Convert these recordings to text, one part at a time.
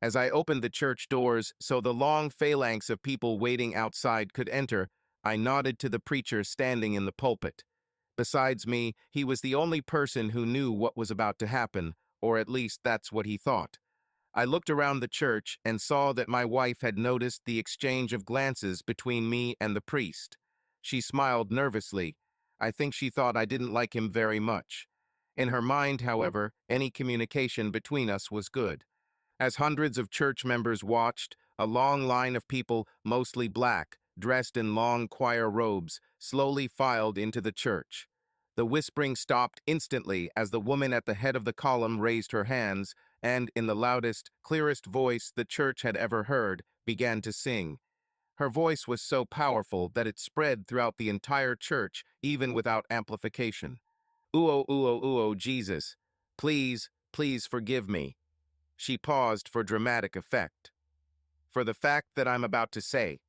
As I opened the church doors so the long phalanx of people waiting outside could enter, I nodded to the preacher standing in the pulpit. Besides me, he was the only person who knew what was about to happen, or at least that's what he thought. I looked around the church and saw that my wife had noticed the exchange of glances between me and the priest. She smiled nervously. I think she thought I didn't like him very much. In her mind, however, any communication between us was good. As hundreds of church members watched, a long line of people, mostly black, dressed in long choir robes, slowly filed into the church. The whispering stopped instantly as the woman at the head of the column raised her hands and, in the loudest, clearest voice the church had ever heard, began to sing. Her voice was so powerful that it spread throughout the entire church, even without amplification. "Uo, uo, uo, Jesus. Please, please forgive me." She paused for dramatic effect. "For the fact that I'm about to say."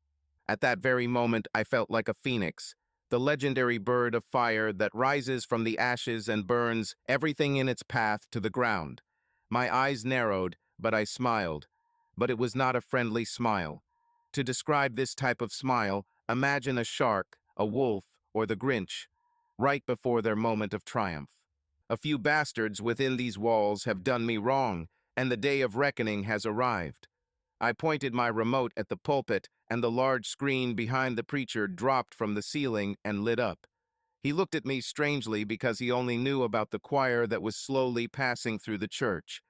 At that very moment, I felt like a phoenix, the legendary bird of fire that rises from the ashes and burns everything in its path to the ground. My eyes narrowed, but I smiled. But it was not a friendly smile. To describe this type of smile, imagine a shark, a wolf, or the Grinch, right before their moment of triumph. A few bastards within these walls have done me wrong, and the day of reckoning has arrived. I pointed my remote at the pulpit, and the large screen behind the preacher dropped from the ceiling and lit up. He looked at me strangely because he only knew about the choir that was slowly passing through the church.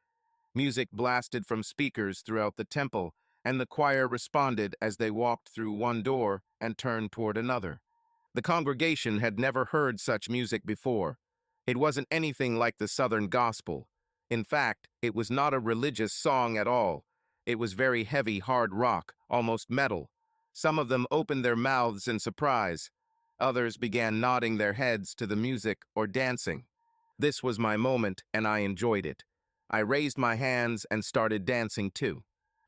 Music blasted from speakers throughout the temple, and the choir responded as they walked through one door and turned toward another. The congregation had never heard such music before. It wasn't anything like the Southern gospel. In fact, it was not a religious song at all. It was very heavy, hard rock, almost metal. Some of them opened their mouths in surprise. Others began nodding their heads to the music or dancing. This was my moment, and I enjoyed it. I raised my hands and started dancing too.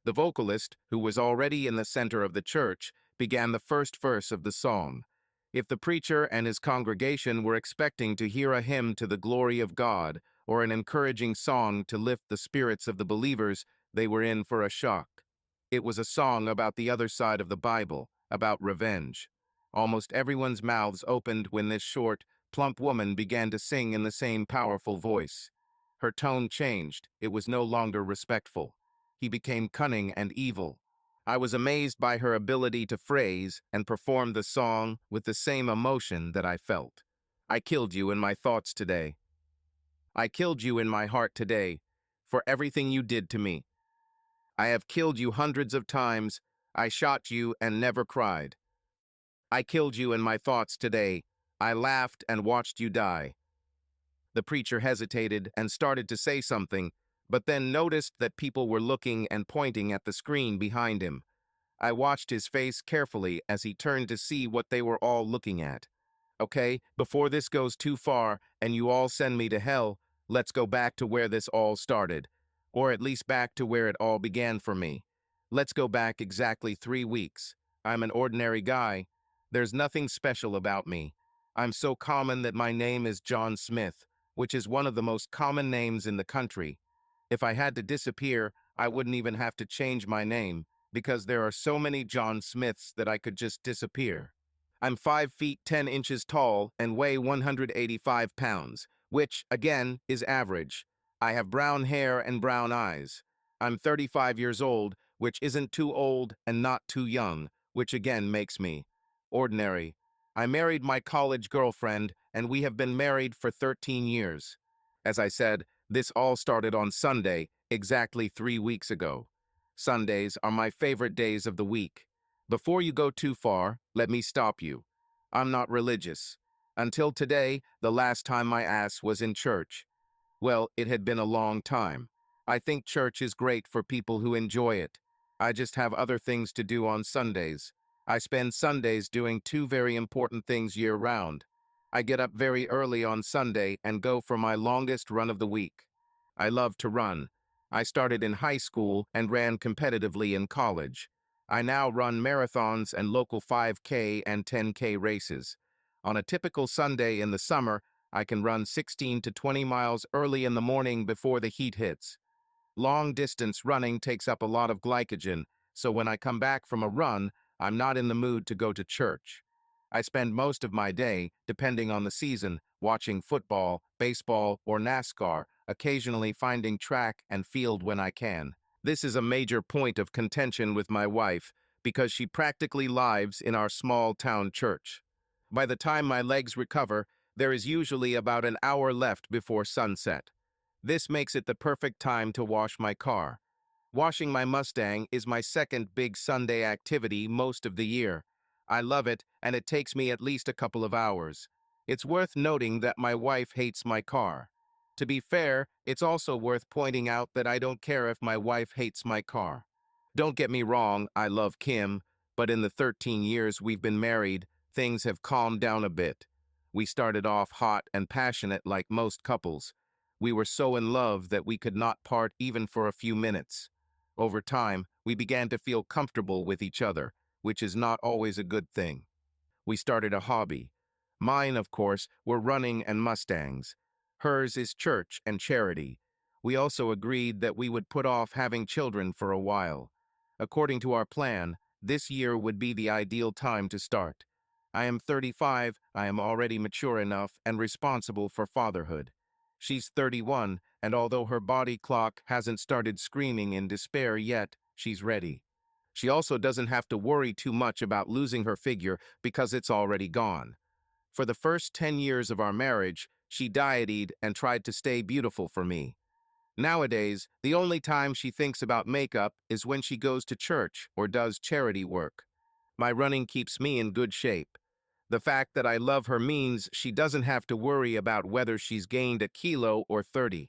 The vocalist, who was already in the center of the church, began the first verse of the song. If the preacher and his congregation were expecting to hear a hymn to the glory of God or an encouraging song to lift the spirits of the believers, they were in for a shock. It was a song about the other side of the Bible, about revenge. Almost everyone's mouths opened when this short, plump woman began to sing in the same powerful voice. Her tone changed. It was no longer respectful. He became cunning and evil. I was amazed by her ability to phrase and perform the song with the same emotion that I felt. "I killed you in my thoughts today. I killed you in my heart today, for everything you did to me. I have killed you hundreds of times. I shot you and never cried. I killed you in my thoughts today. I laughed and watched you die." The preacher hesitated and started to say something, but then noticed that people were looking and pointing at the screen behind him. I watched his face carefully as he turned to see what they were all looking at. "Okay, before this goes too far and you all send me to hell, let's go back to where this all started, or at least back to where it all began for me. Let's go back exactly 3 weeks. I'm an ordinary guy. There's nothing special about me. I'm so common that my name is John Smith, which is one of the most common names in the country. If I had to disappear, I wouldn't even have to change my name, because there are so many John Smiths that I could just disappear. I'm 5 feet 10 inches tall and weigh 185 pounds, which, again, is average. I have brown hair and brown eyes. I'm 35 years old, which isn't too old and not too young, which again makes me ordinary. I married my college girlfriend, and we have been married for 13 years. As I said, this all started on Sunday, exactly 3 weeks ago. Sundays are my favorite days of the week. Before you go too far, let me stop you. I'm not religious. Until today, the last time my ass was in church. Well, it had been a long time. I think church is great for people who enjoy it. I just have other things to do on Sundays. I spend Sundays doing two very important things year-round. I get up very early on Sunday and go for my longest run of the week. I love to run. I started in high school and ran competitively in college. I now run marathons and local 5K and 10K races. On a typical Sunday in the summer, I can run 16 to 20 miles early in the morning before the heat hits. Long-distance running takes up a lot of glycogen, so when I come back from a run, I'm not in the mood to go to church. I spend most of my day, depending on the season, watching football, baseball, or NASCAR, occasionally finding track and field when I can. This is a major point of contention with my wife because she practically lives in our small town church. By the time my legs recover, there is usually about an hour left before sunset. This makes it the perfect time to wash my car. Washing my Mustang is my second big Sunday activity most of the year. I love it, and it takes me at least a couple of hours. It's worth noting that my wife hates my car. To be fair, it's also worth pointing out that I don't care if my wife hates my car. Don't get me wrong, I love Kim, but in the 13 years we've been married, things have calmed down a bit. We started off hot and passionate like most couples. We were so in love that we could not part even for a few minutes. Over time, we began to feel comfortable with each other, which is not always a good thing. We started a hobby. Mine, of course, were running and Mustangs. Hers is church and charity. We also agreed that we would put off having children for a while. According to our plan, this year would be the ideal time to start. I am 35, I am already mature enough and responsible for fatherhood. She's 31, and although her body clock hasn't started screaming in despair yet, she's ready. She also doesn't have to worry too much about losing her figure because it's already gone. For the first 10 years of our marriage, she dieted and tried to stay beautiful for me. Nowadays, the only time she thinks about makeup is when she goes to church or does charity work. My running keeps me in good shape. The fact that I love her means she doesn't have to worry about whether she's gained a kilo or 30.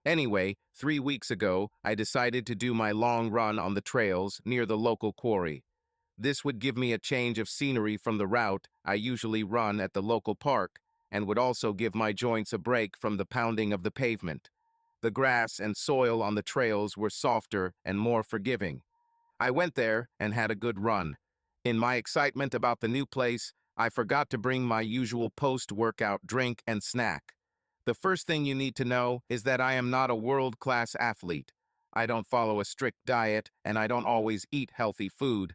Anyway, 3 weeks ago, I decided to do my long run on the trails near the local quarry. This would give me a change of scenery from the route I usually run at the local park and would also give my joints a break from the pounding of the pavement. The grass and soil on the trails were softer and more forgiving. I went there and had a good run. In my excitement about the new place, I forgot to bring my usual post-workout drink and snack. The first thing you need to know is that I am not a world-class athlete. I don't follow a strict diet, and I don't always eat healthy food.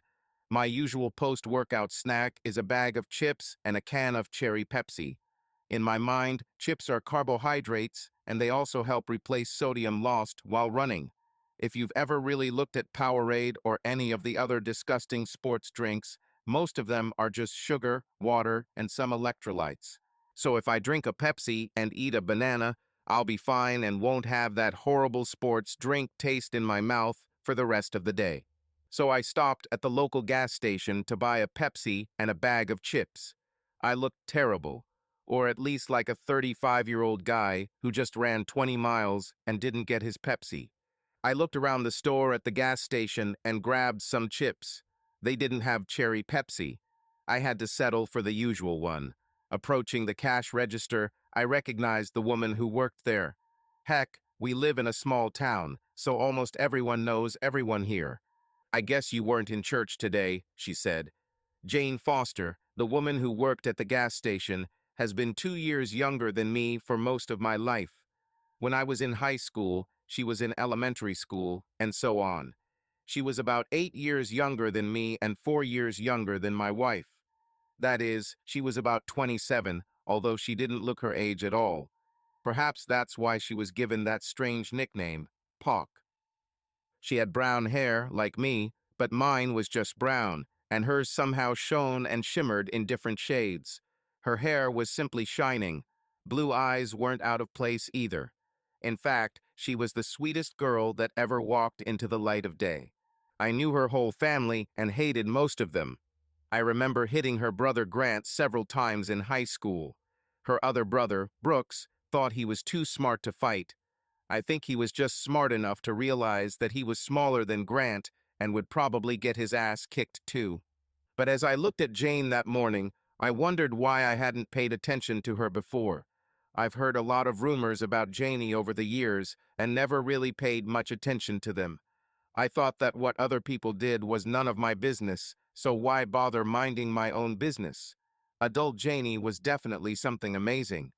My usual post-workout snack is a bag of chips and a can of cherry Pepsi. In my mind, chips are carbohydrates, and they also help replace sodium lost while running. If you've ever really looked at Powerade or any of the other disgusting sports drinks, most of them are just sugar, water, and some electrolytes. So if I drink a Pepsi and eat a banana, I'll be fine and won't have that horrible sports drink taste in my mouth for the rest of the day. So I stopped at the local gas station to buy a Pepsi and a bag of chips. I looked terrible, or at least like a 35-year-old guy who just ran 20 miles and didn't get his Pepsi. I looked around the store at the gas station and grabbed some chips. They didn't have cherry Pepsi. I had to settle for the usual one. Approaching the cash register, I recognized the woman who worked there. Heck, we live in a small town, so almost everyone knows everyone here. "I guess you weren't in church today," she said. Jane Foster, the woman who worked at the gas station, has been 2 years younger than me for most of my life. When I was in high school, she was in elementary school, and so on. She was about 8 years younger than me and 4 years younger than my wife. That is, she was about 27, although she didn't look her age at all. Perhaps that's why she was given that strange nickname, Pock. She had brown hair, like me, but mine was just brown, and hers somehow shone and shimmered in different shades. Her hair was simply shining. Blue eyes weren't out of place either. In fact, she was the sweetest girl that ever walked into the light of day. I knew her whole family and hated most of them. I remember hitting her brother Grant several times in high school. Her other brother, Brooks, thought he was too smart to fight. I think he was just smart enough to realize that he was smaller than Grant and would probably get his ass kicked too. But as I looked at Jane that morning, I wondered why I hadn't paid attention to her before. I've heard a lot of rumors about Janie over the years and never really paid much attention to them. I thought that what other people did was none of my business, so why bother minding my own business? Adult Janie was definitely something amazing.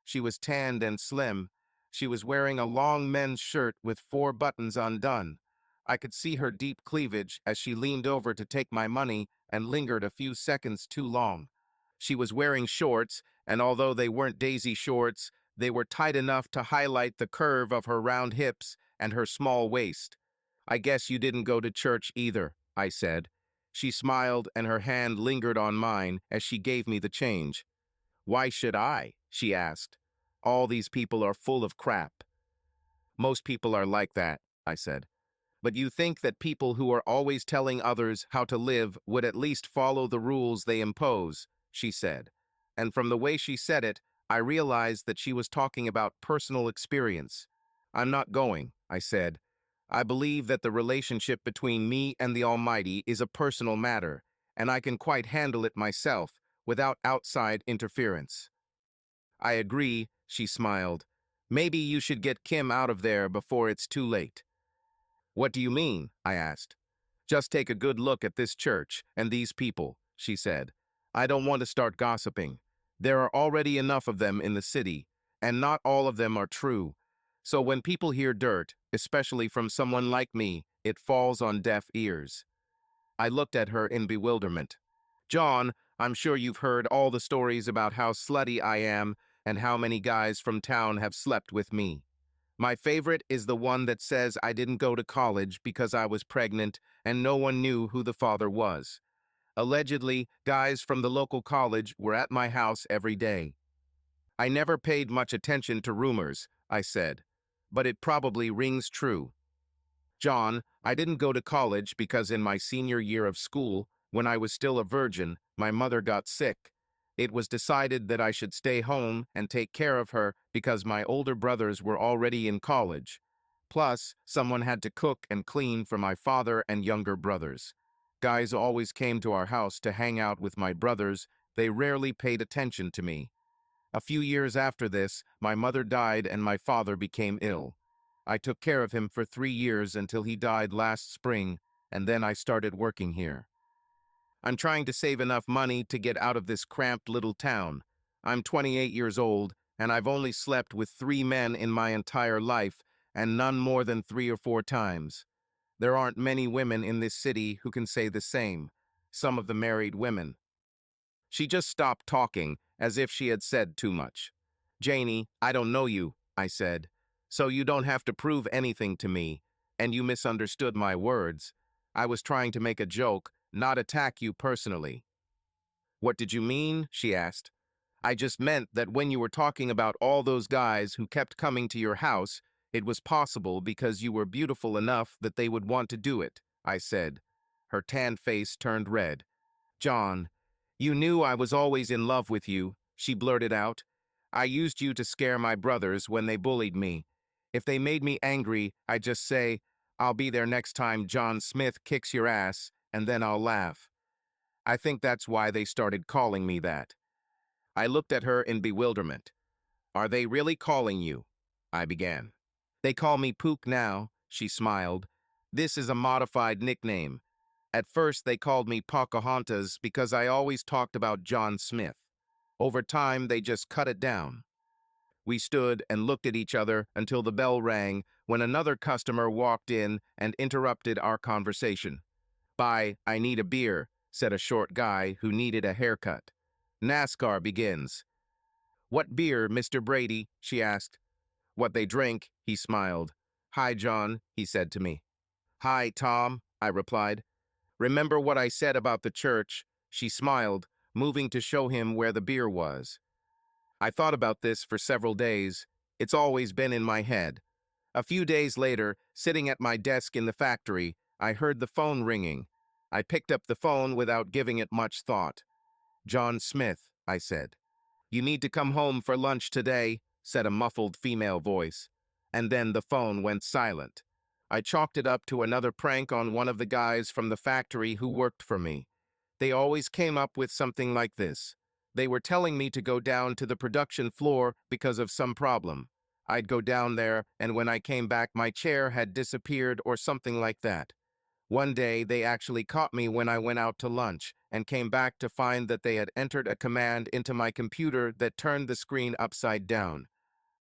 She was tanned and slim. She was wearing a long men's shirt with 4 buttons undone. I could see her deep cleavage as she leaned over to take my money and lingered a few seconds too long. She was wearing shorts, and although they weren't daisy shorts, they were tight enough to highlight the curve of her round hips and her small waist. "I guess you didn't go to church either," I said. She smiled and her hand lingered on mine as she gave me the change. "Why should I?" she asked. "All these people are full of crap." "Most people are like that," I said. "But you think that people who are always telling others how to live would at least follow the rules they impose," she said. And from the way she said it, I realized that she was talking about personal experience. "I'm not going," I said. "I believe that the relationship between me and the Almighty is a personal matter, and I can quite handle it myself without outside interference." "I agree," she smiled. "Maybe you should get Kim out of there before it's too late." "What do you mean?" I asked. "Just take a good look at this church and these people," she said. "I don't want to start gossiping. There are already enough of them in the city, and not all of them are true. So when people hear dirt, especially from someone like me, it falls on deaf ears." I looked at her in bewilderment. "John, I'm sure you've heard all the stories about how slutty I am and how many guys from town have slept with me. My favorite is the one that says I didn't go to college because I was pregnant and no one knew who the father was. Allegedly, guys from the local college were at my house every day. I never paid much attention to rumors," I said, "but it probably rings true. John, I didn't go to college because in my senior year of school, when I was still a virgin, my mother got sick. It was decided that I should stay home and take care of her because my older brothers were already in college. Plus, someone had to cook and clean for my father and younger brothers. Guys always came to our house to hang out with my brothers. They rarely paid attention to me. A few years after this, my mother died and my father became ill. I took care of him for 3 years until he died last spring, and then I started working here. I'm trying to save enough money to get out of this cramped little town. I'm 28 years old, and I've only slept with 3 men in my entire life, and none more than 3 or 4 times. There aren't many women in this city who can say the same. Some of the married women." She just stopped talking, as if she had said too much. "Janie, I don't know you," I said, "so you don't have to prove anything to me, and you misunderstood my words. I was trying to make a joke, not attack you personally." "What did you mean?" she asked. "I just meant that when you were talking about all those guys who kept coming to your house, it was possible because you were beautiful enough that they would want to do it," I said. Her tanned face turned red. "John, you knew I was always in love with you," she blurted out. "I used you to scare my brothers when they bullied me. If they made me angry, I'd just say, 'I'll be there next time John Smith kicks your ass,' and then I'll laugh. I think that's why they started calling me that." I looked at her in bewilderment. "Are they really calling you?" I began. "They call me Pook now," she smiled. "This is a modified nickname. At first, they called me Pocahontas because I always talked about John Smith. Over time, they just cut it down." We stood and looked at each other until the bell rang when another customer walked in and interrupted our conversation. "Bye, I need a beer," said a short guy who needed a haircut. "NASCAR begins." "What beer, Mr. Brady?" she asked. "What they drink," he smiled. "Hi, John," he said to me. "Hi, Tom," I replied. "Remember what I said about the church?" She smiled, moving to show him where the beer was. I thought about this for several days. It's always been in my head. A few days later, sitting at my desk in the factory, I heard the phone ringing. I picked up the phone without giving it much thought. "John Smith," I said. "You need to come home for lunch today," said a muffled female voice. And then the phone went silent. I chalked it up to another prank on one of the guys from the factory who worked for me. They always came up with something like this. They were telling me to go down to the production floor because of some problem. I'd go down there, and when I came back, my chair had disappeared or something like that. One day, they actually caught me when I went out to lunch and came back to find that they had entered a command into my computer that turned the screen upside down.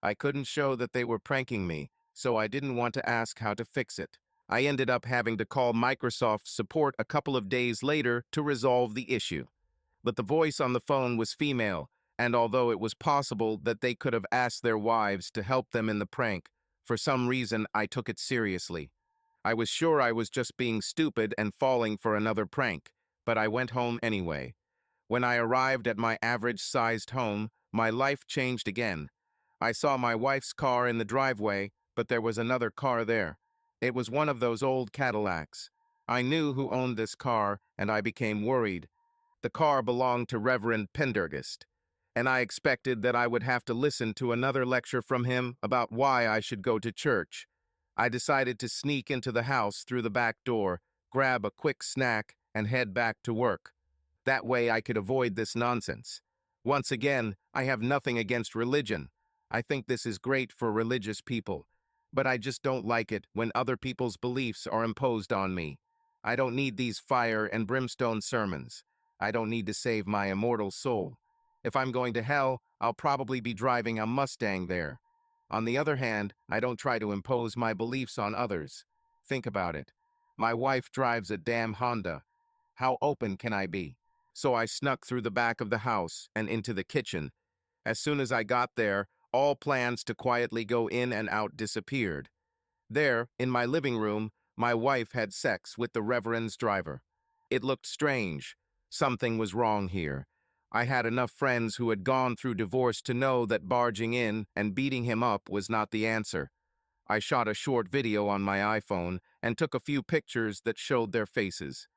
I couldn't show that they were pranking me, so I didn't want to ask how to fix it. I ended up having to call Microsoft support a couple of days later to resolve the issue. But the voice on the phone was female, and although it was possible that they could have asked their wives to help them in the prank, for some reason I took it seriously. I was sure I was just being stupid and falling for another prank, but I went home anyway. When I arrived at my average-sized home, my life changed again. I saw my wife's car in the driveway, but there was another car there. It was one of those old Cadillacs. I knew who owned this car, and I became worried. The car belonged to Reverend Pendergast, and I expected that I would have to listen to another lecture from him about why I should go to church. I decided to sneak into the house through the back door, grab a quick snack, and head back to work. That way I could avoid this nonsense. Once again, I have nothing against religion. I think this is great for religious people. But I just don't like it when other people's beliefs are imposed on me. I don't need these fire and brimstone sermons. I don't need to save my immortal soul. If I'm going to hell, I'll probably be driving a Mustang there. On the other hand, I don't try to impose my beliefs on others. Think about it. My wife drives a damn Honda. How open can I be? So I snuck through the back of the house and into the kitchen. As soon as I got there, all plans to quietly go in and out disappeared. There, in my living room, my wife had sex with the Reverend's driver. It looked strange. Something was wrong here. I had enough friends who had gone through divorce to know that barging in and beating him up was not the answer. I shot a short video on my iPhone and took a few pictures that showed their faces.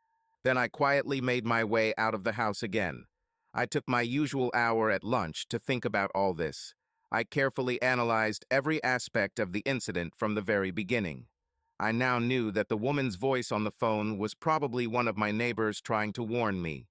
Then I quietly made my way out of the house again. I took my usual hour at lunch to think about all this. I carefully analyzed every aspect of the incident from the very beginning. I now knew that the woman's voice on the phone was probably one of my neighbors trying to warn me.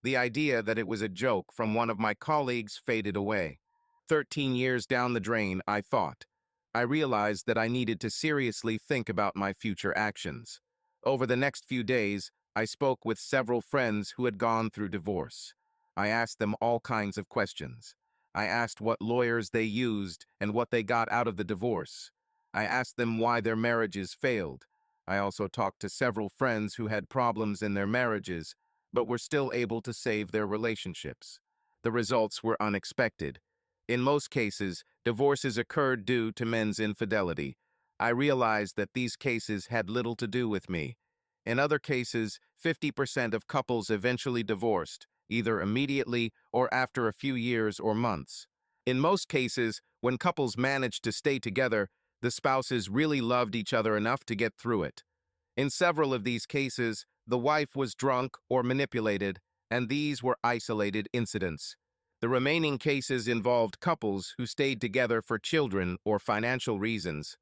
The idea that it was a joke from one of my colleagues faded away. 13 years down the drain, I thought. I realized that I needed to seriously think about my future actions. Over the next few days, I spoke with several friends who had gone through divorce. I asked them all kinds of questions. I asked what lawyers they used and what they got out of the divorce. I asked them why their marriages failed. I also talked to several friends who had problems in their marriages, but were still able to save their relationships. The results were unexpected. In most cases, divorces occurred due to men's infidelity. I realized that these cases had little to do with me. In other cases, 50% of couples eventually divorced, either immediately or after a few years or months. In most cases, when couples managed to stay together, the spouses really loved each other enough to get through it. In several of these cases, the wife was drunk or manipulated, and these were isolated incidents. The remaining cases involved couples who stayed together for children or financial reasons.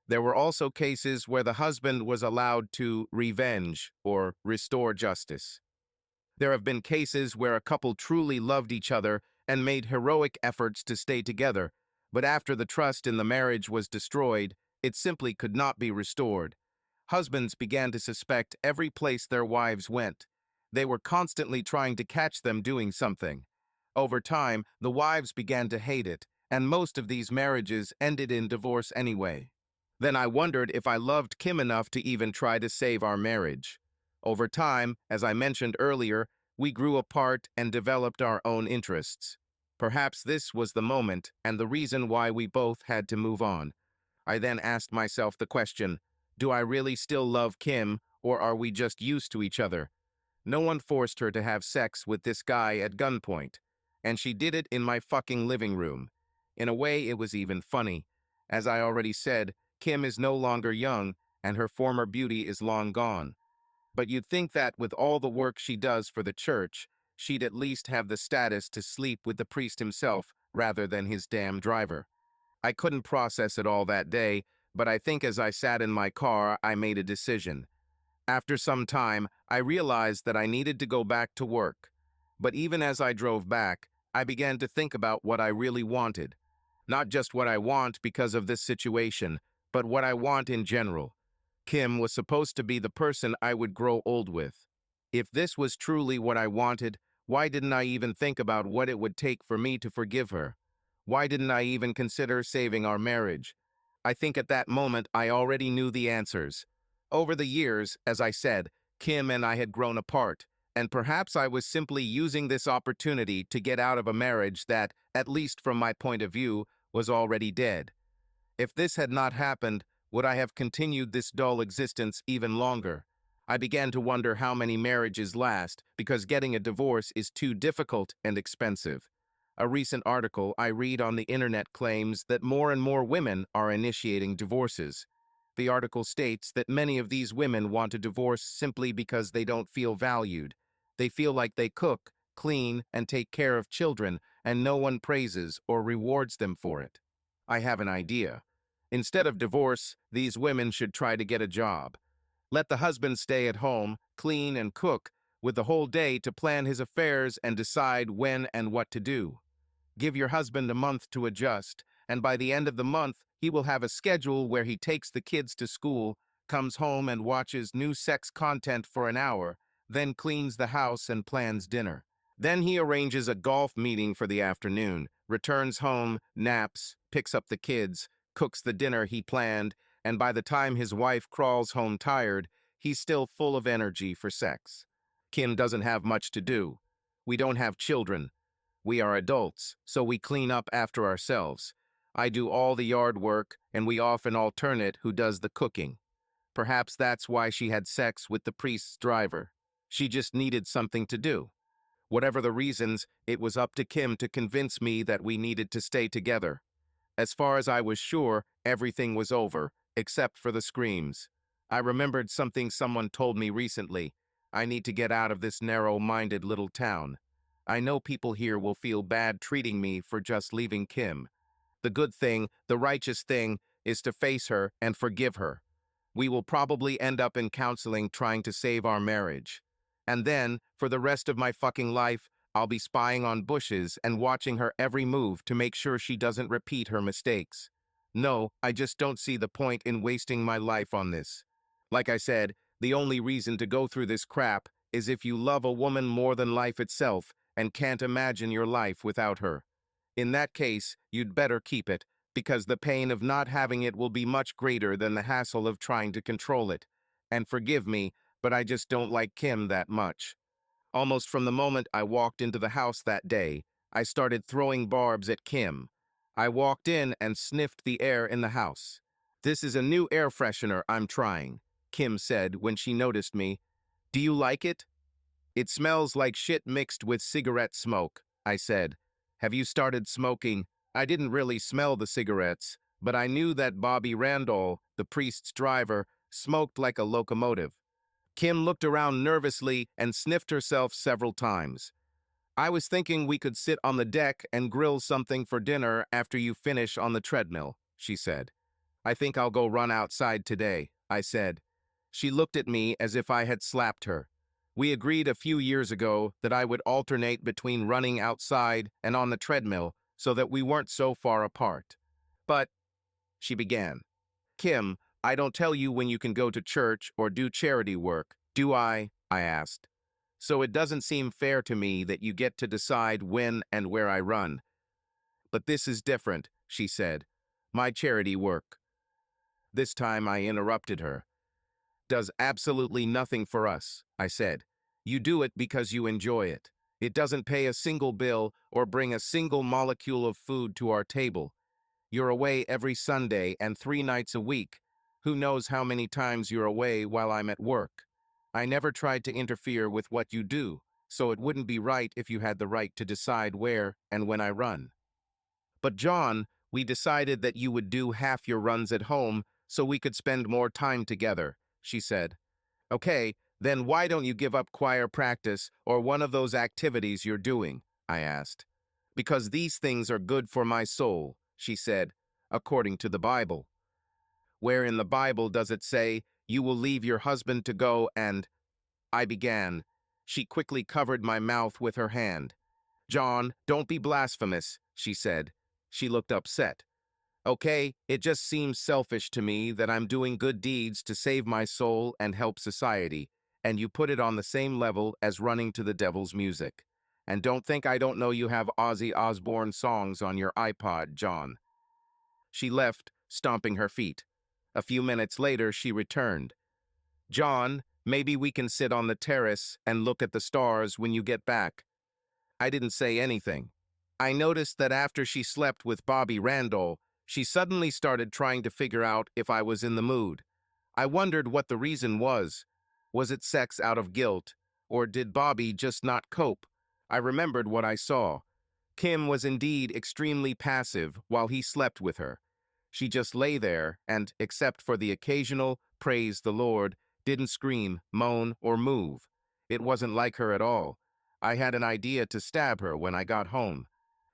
There were also cases where the husband was allowed to revenge or restore justice. There have been cases where a couple truly loved each other and made heroic efforts to stay together, but after the trust in the marriage was destroyed, it simply could not be restored. Husbands began to suspect every place their wives went. They were constantly trying to catch them doing something. Over time, the wives began to hate it, and most of these marriages ended in divorce anyway. Then I wondered if I loved Kim enough to even try to save our marriage. Over time, as I mentioned earlier, we grew apart and developed our own interests. Perhaps this was the moment and the reason why we both had to move on. I then asked myself the question, do I really still love Kim, or are we just used to each other? No one forced her to have sex with this guy at gunpoint, and she did it in my fucking living room. In a way, it was even funny. As I already said, Kim is no longer young, and her former beauty is long gone. But you'd think that with all the work she does for the church, she'd at least have the status to sleep with the priest himself rather than his damn driver. I couldn't process it all that day, but I think as I sat in my car, I made a decision. After some time, I realized that I needed to go back to work. But even as I drove back, I began to think about what I really wanted. Not just what I want because of this situation, but what I want in general. Kim was supposed to be the person I would grow old with. If this was truly what I wanted, why didn't I even think about what it would take for me to forgive her? Why didn't I even consider saving our marriage? I think at that moment I already knew the answers. Over the years, as I said, Kim and I had grown apart, and perhaps I was simply using this opportunity to get out of a marriage that, at least from my point of view, was already dead. If this had not happened, would I have continued this dull existence even longer? I began to wonder how many marriages last, because getting a divorce is too difficult and expensive. A recent article I read on the internet claims that more and more women are initiating divorces. The article states that many of these women want a divorce simply because they don't feel valued. They feel like they cook, clean, and take care of children, and no one praises or rewards them for it. I have an idea. Instead of divorce, these women should try to get a job. Let the husband stay at home, clean and cook, with the whole day to plan his affairs and decide when and what to do. Give your husband a month to adjust, and by the end of the month, he will have a schedule where he takes the kids to school, comes home and watches new sex content for an hour, then cleans the house and plans dinner. Then he arranges a golf meeting for the afternoon, returns home, naps, picks up the kids, cooks the dinner he planned, and by the time his wife crawls home tired, he's still full of energy for sex. Kim doesn't have much to do. We don't have children. We are adults, so we clean up after ourselves. I do all the yard work, and we often alternate who does the cooking. Perhaps that's why she had sex with the priest's driver. She just needed something to do. Whatever the reasons, it was up to Kim to convince me that we needed to stay together. As far as I was sure, everything was over, except for the screams. I remembered something someone told me recently. I need to get out of this narrow-minded little town. I know people here will feel bad treating me for just leaving Kim. The good thing, the righteous thing, is to face her and forgive her. We will probably end up in counseling trying to save our marriage. And then, for the rest of my fucking life, I'll be spying on bushes and watching her every move to make sure she doesn't repeat her mistakes. No, I just don't see the point in wasting my life on this. Like I said, the only reason to go through this crap is if you love a woman more than life itself and can't imagine your life without her. In that case, you'd better keep it, because the pain of not having it will be much greater than the hassle of trying to control it. And forgive me, but I just don't like Kim that much. Almost from the moment I walked into the house that day, I started throwing barbs at Kim. I walked in and sniffed the air in the house. "This is a new air freshener I'm trying," Kim said when she noticed me. "Do you like it?" "It smells like shit mixed with cigarette smoke," I said. "Have you started smoking?" I didn't really smell the cigarettes, but I knew that Bobby Randall, the priest's driver, smoked like a locomotive. Kim looked around nervously and sniffed herself several times. "I was thinking we could sit on the deck and grill something for dinner after you finish on the treadmill," she said. "I think I'll go run outside today," I said. She looked at me as if I had slapped her. We agreed a few years ago that I would alternate between running outside and on the treadmill so that we weren't so far apart. "But," she began. "Kim, I don't tell you when you can go to church or do charity work, do I?" I asked. "So it doesn't seem fair to me that you get to decide when and where I run." "But this is different," she said. "My charity work." This time I interrupted her. "Does absolutely nothing for us," I said. "You do it because you enjoy it. It doesn't pay a single bill or bring a single molecule of food to our table. You're away every Sunday and 3 nights a week. Who knows how many times you're away while I'm at work. I never tried to interfere with what you do, so it wouldn't be right if you had the right to decide where and when I run." "But John, we decided that you would do half your runs at home so we could spend more time together," she said. "Okay, then why don't you give up choir practice or one of those activities you're doing?" I asked. "Because these things are good for my soul," she said, "according to the Bible." "Where in the Bible does it say, you will leave your husband to go and—" I began. She quickly covered my mouth with her hand. "John, don't be blasphemous," she said. She looked upset. "Okay, it just seems selfish to me that I'm doing good deeds to save my soul and help society, and you put it on the same level as running to the devil's music. And don't think I don't know you have Ozzy Osbourne songs on your iPod, John. She left, stomping her feet. A few minutes later, she returned. John, maybe we can sit on the terrace and look at the stars when you get back. I didn't say anything. I noticed that after she slept with Bobby Randall, she suddenly started trying to figure out if I was in the mood. I wondered what the reason was. Was it sex out of guilt, or did Bobby just not cope? I remembered what I saw. Kim was indeed extremely passive while he slept with her. She just lay there and, except for the occasional praise the Lord, didn't scream, moan, or move. It wasn't like her at all. I had an idea to stab her when I got home.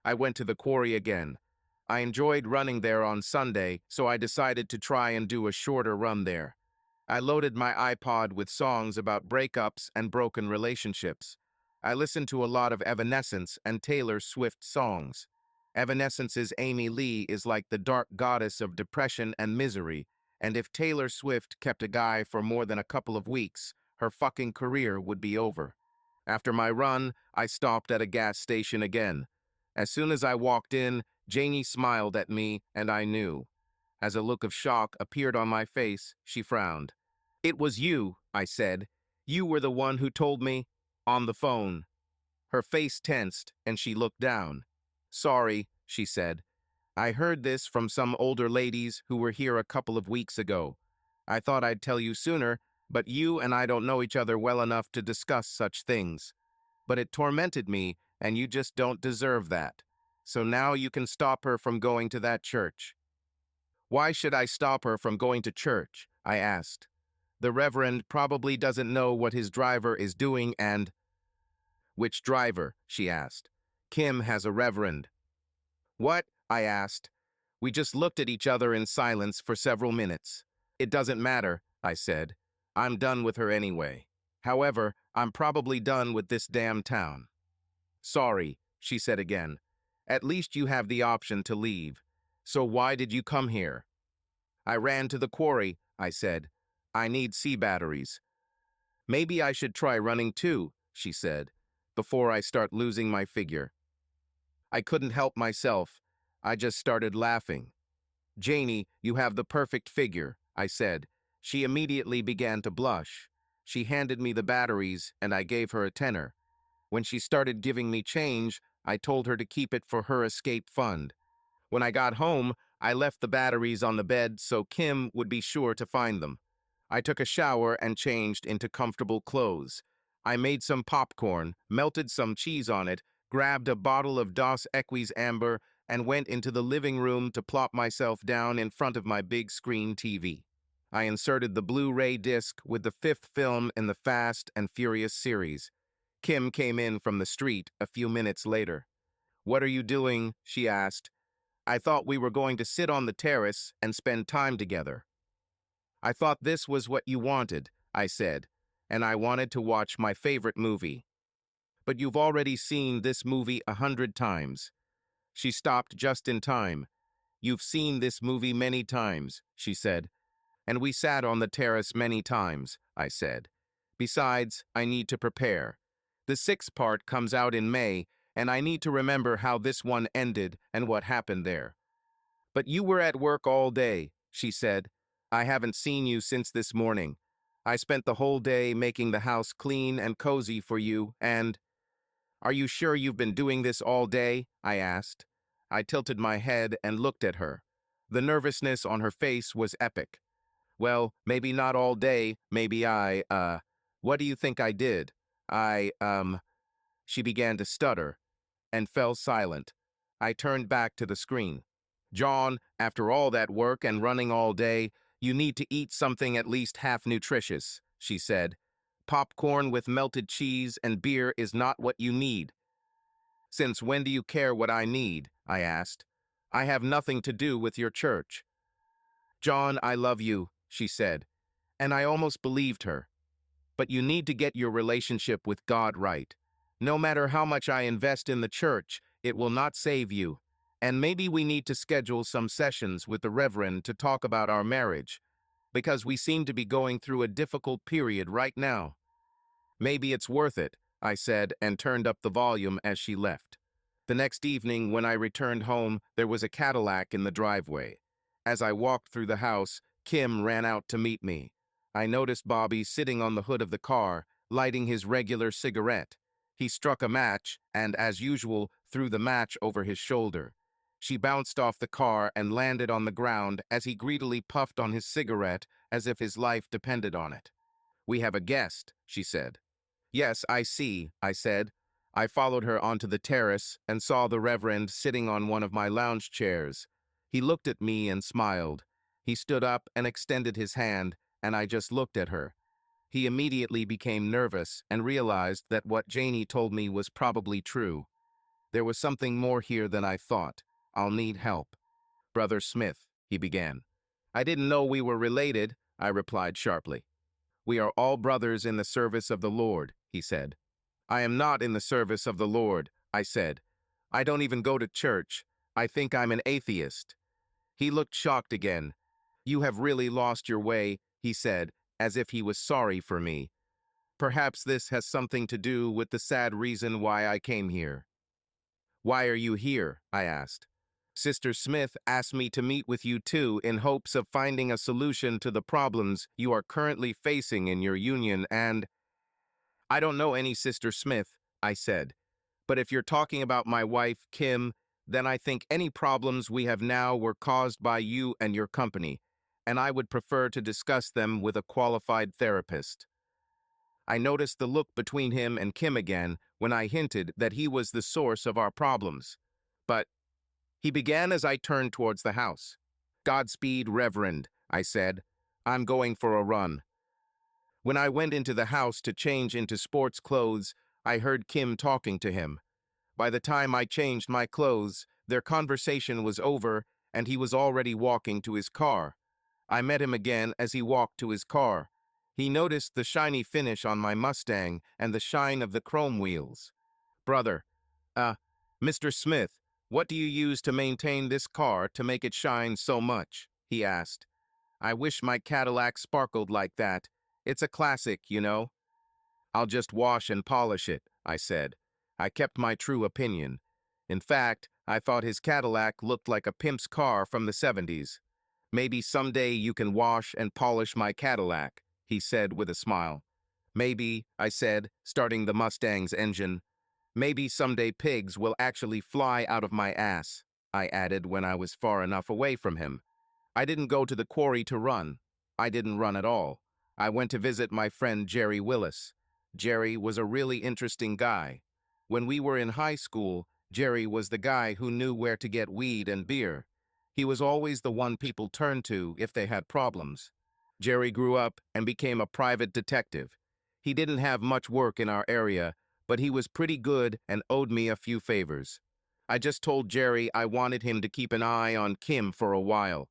I went to the quarry again. I enjoyed running there on Sunday, so I decided to try and do a shorter run there. I loaded my iPod with songs about breakups and broken relationships. I listened to a lot of Evanescence and Taylor Swift songs. Evanescence's Amy Lee is like the dark goddess of depression and misery, and if Taylor Swift kept a guy for more than a couple of weeks, her fucking career would be over. After my run, I stopped at a gas station again. As soon as I walked in, Janie smiled at me, and I knew. As a look of shock appeared on my face, she frowned. "It was you," I said. "You were the one who told me on the phone." Her face tensed, and she looked down. "Sorry," she said. "I heard this from some older ladies who were here a couple of weeks ago. I thought I'd tell you sooner, but you and I don't know each other well enough to discuss such things. But it tormented me, and you just don't deserve that. So now you can stop her from going to that church." "Why should I stop her from going to church?" I asked. "The Reverend probably doesn't know what his driver is doing and—" "Which driver?" she asked. "Kim has a reverend." "What?" I asked. We just looked at each other in silence for several minutes. "It doesn't matter," I said. "I'm done with her anyway. However, I'm probably done with this damn town." "Sorry," she said again. "At least you have the option to leave. So why did you come here?" "I ran to the quarry," I said. "I need sea batteries." "Maybe I should try running too," she said, "before I start losing my figure." I couldn't help myself. I just started laughing. "Janie, you have the perfect figure," I said. She immediately began to blush. She handed me the batteries, and I gave her a tenner. When she started giving me change, I told her to keep it for her escape fund. When I got home, I left the batteries on the bed so Kim would be sure to find them. I took a shower and changed into comfortable clothes. I made some popcorn, melted some cheese on it, grabbed a bottle of Dos Equis Amber, and went into the living room to plop myself down in front of my big screen TV. I inserted the Blu-ray disc with the fifth film in the Fast and Furious series. Kim came in from the street a few minutes later. "What are you doing?" she asked. "I thought we were going to sit on the terrace and spend time together." "I thought this was what you wanted," I said, "and I wanted to watch my favorite movie." "But you've already seen this movie 100 times. She stopped just in time. "You've seen this movie many times," she said. "And we sat on the terrace many times," I said. "Besides, I need to prepare. The sixth part comes out in May, and I need to remember how this one ended and what happened there." "But you were at work all day," she said. "I haven't seen you since this morning. I spent the whole day making the house clean and cozy for you, and—" "Are you sure you've been doing this all day?" I asked. I tilted my head and looked at her. The nervousness on her face was epic. "Well, maybe not all day, maybe what do you think I did? She began to stutter and fell silent. I turned back to the screen. "John, after all that work and running all day, you need to eat something at least half nutritious," she said. "Popcorn with melted cheese and beer is not what you need." "Since when do you care what I need?" I asked. "I have nothing to do with your church." "John, I love you," she said, and I almost believed her. "But you need to get your relationship with God right. No matter how much I invest in the church, it will not save you. And maybe we need to schedule some sessions with the Reverend to talk about our marriage, because we seem to be going through a difficult period right now. Maybe it's worth it," I said, and turned up the volume as she left. The next evening, when I returned home, there was a Cadillac in the driveway. As I walked through the house, Kim ran out to meet me. I noticed Bobby sitting on the hood of the car, lighting his regular cigarette. He struck a match and, as usual, threw the match over his shoulder. She bounced off the car and landed on the ground as he greedily puffed on his cigarette as if his life depended on it. "We have a guest," she said. "Yes, I see," I said. I followed her onto the terrace and saw the Reverend sitting on one of my lounge chairs. He looked at me and smiled. He stood up and extended his hand, and I just looked at her. He immediately became nervous and realized that what Janie told me was probably true. There was something more here than I thought. "I'll need help." "Brother Smith," he began. "I didn't know we were related," I replied sharply. "We are all brothers in the service of the Lord," he said. "I am not in the service of the Lord," I said. "I don't even go to church. I think I'm an atheist." He looked shocked again. "You have really lost your way," he said, as if he was sorry for me. "Perhaps this has something to do with the sad reason why I came here." "Why are you here?" I asked. "Sister Smith asked me to meet with you too in hopes of finding a solution to the problems you are currently facing in your union and—" "I don't know any Sister Smith," I said. "But if you're talking about my wife, Kim, then I think any problems we have now were caused by you and your company, and I would prefer to discuss them with a qualified therapist." I noticed the look between him and Kim again when I hinted that he was the source of our problems. But he began as I turned towards the house. "Godspeed, Reverend," I said. "I'm going for a run." When I went into the house to change into sports clothes, I heard Kim talking to him. By the time I changed my clothes, their conversation was over, and he was already walking to his car. I met him again as he walked to his car. He noticed the shiny finish on my Mustang and the shine of the chrome wheels. "Brother, uh, Mr. Smith, what do you use to maintain this car to make it shine so much?" he asked. "I wish my Cadillac sparkled like that. It's a classic, you know." "I'll just wash and polish it," I said. I kept my true opinion. In fact, I thought his Cadillac looked like a pimp's car from the 70s. "Maybe someday you can wash and polish my Cadillac," he said with a smile. "Maybe," I said, starting the Mustang's engine. "Maybe someday pigs will actually fly out of my ass," I added when I was far enough away from him. I didn't go to the quarry to run. I didn't run at all. I went to visit my friend Jerry Willis. Jerry was a really interesting guy. When we were in high school, Jerry was the guy who knew where to get weed and beer. He was always the one people turned to if they had problems. Jerry grew up and became a private detective. He didn't have much work in our area, but he was pretty good and owed me a few favors. I just told Jerry I wanted him to keep an eye on Kim for a while.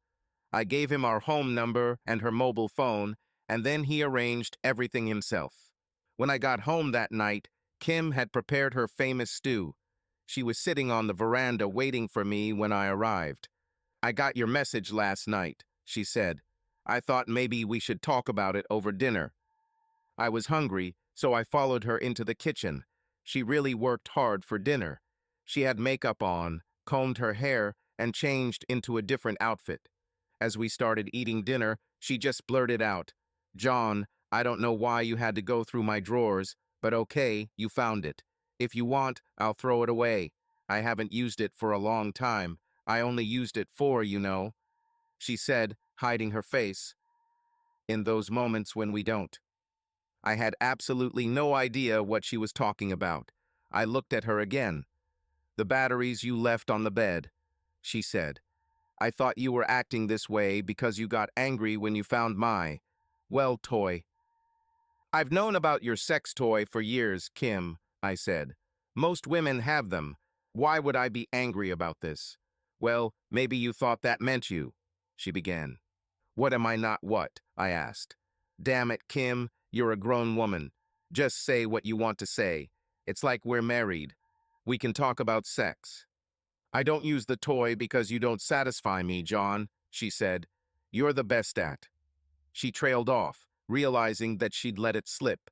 I gave him our home number and her mobile phone, and then he arranged everything himself. When I got home that night, Kim had prepared her famous stew. She was sitting on the veranda waiting for me when I arrived. "I got your message last night," she said. "I thought maybe we should talk about it over dinner." I was hungry, so I followed her into the kitchen. She really worked hard for dinner. She had makeup on, combed her hair, and changed into a different outfit. As we started eating dinner, she just blurted out, "John, I don't know why you had to go through my drawers, but okay, you found it. If you want, I'll throw it away. I haven't used it for a long time. I only used it for, you know," she said, hiding her face. "In those moments when we don't." I had absolutely no idea what she was talking about. I looked at her again. "The batteries you left on the bed," she said. "I thought you were acting this way because you got angry when you found my, well, toy." "I've known about your sex toy for years, Kim," I said. "Most women have them. Why would I be angry about this?" "Well, maybe you thought that meant you," she began. "What am I not what?" I asked. "Damn it, Kim, you're a grown woman. Just say what you want to say. It's like we're married. We can talk about sex." "I don't use the toy because you don't satisfy me, John," she said. "You're the best at." She trailed off, realizing that she'd let it slip.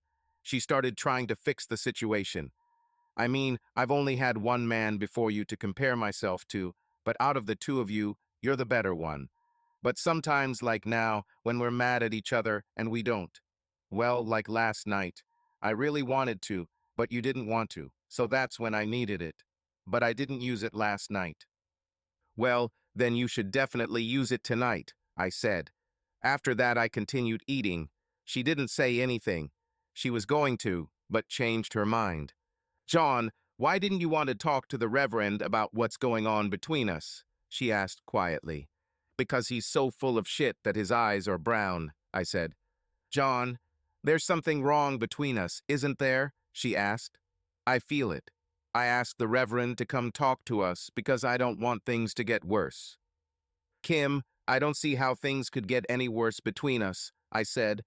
She started trying to fix the situation. I mean, I've only had one man before you to compare myself to, but out of the two of you, you're the better one. But sometimes, like now, when we're mad at each other and we don't. Well, like last night. I really wanted to, but you didn't want to, so that's when I needed it. But I didn't use it last night. Well, then you should definitely use it tonight, I said. After that, I continued eating. She didn't say anything. She was going to, but changed her mind. John, why didn't you want to talk to the Reverend about what's going on between us? She asked quietly. Because he's so full of shit that his eyes are brown, I said. John, there's something wrong between us, isn't there? She asked. I feel it. I asked the Reverend to come talk to us because I don't want things to get worse. Kim, I don't see how things could get any worse between us, I said.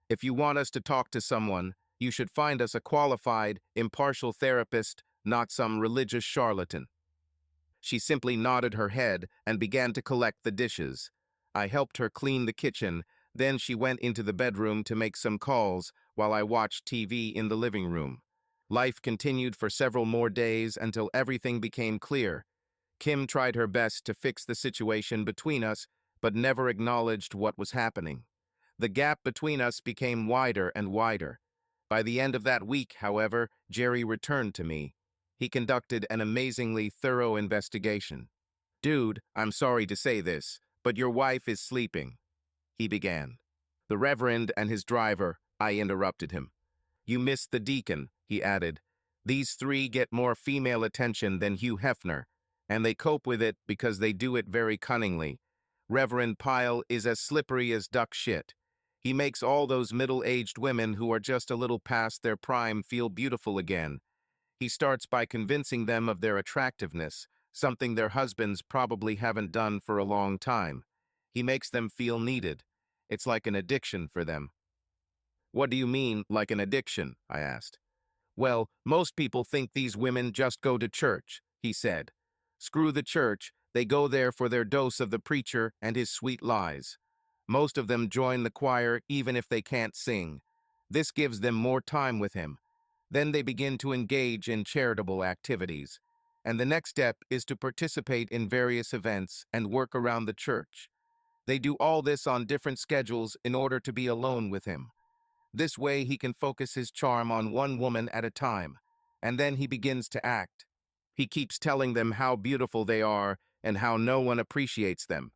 If you want us to talk to someone, you should find us a qualified, impartial therapist, not some religious charlatan. She simply nodded her head and began to collect the dishes. I helped her clean the kitchen, then she went into the bedroom to make some calls while I watched TV in the living room. Life continued for several more days until everything became clear. Kim tried her best to fix the situation between us, but never acknowledged what was happening. The gap between us became wider and wider. By the end of that week, however, Jerry returned to me. He conducted an amazingly thorough investigation. Dude, I'm sorry to say this, but your wife is sleeping, he began. The Reverend and his driver, I interrupted him. You missed the deacon, he added. These three get more female attention than Hugh Hefner, and they cope with it because they do it very cunningly. Reverend Pyle is as slippery as duck shit. He makes all those middle-aged women who are just a little past their prime feel beautiful again. He starts by convincing them of their attractiveness, something their husbands probably haven't done for a long time. He makes them feel needed. It's like an addiction for them. What do you mean, like an addiction? I asked. Well, most people think these women just go to church, he said. Screw the church, they go there for their dose of the preacher and his sweet lies. Most of them join the choir even if they can't sing. This gives them more time with him. Then they begin to engage in charitable activities. And the next step is to participate in various events and work around the church. They do all this on different schedules in order to be alone with him. This way he can focus his charm on one woman at a time, and then he begins to act. He keeps telling them how beautiful they are and how no one appreciates them.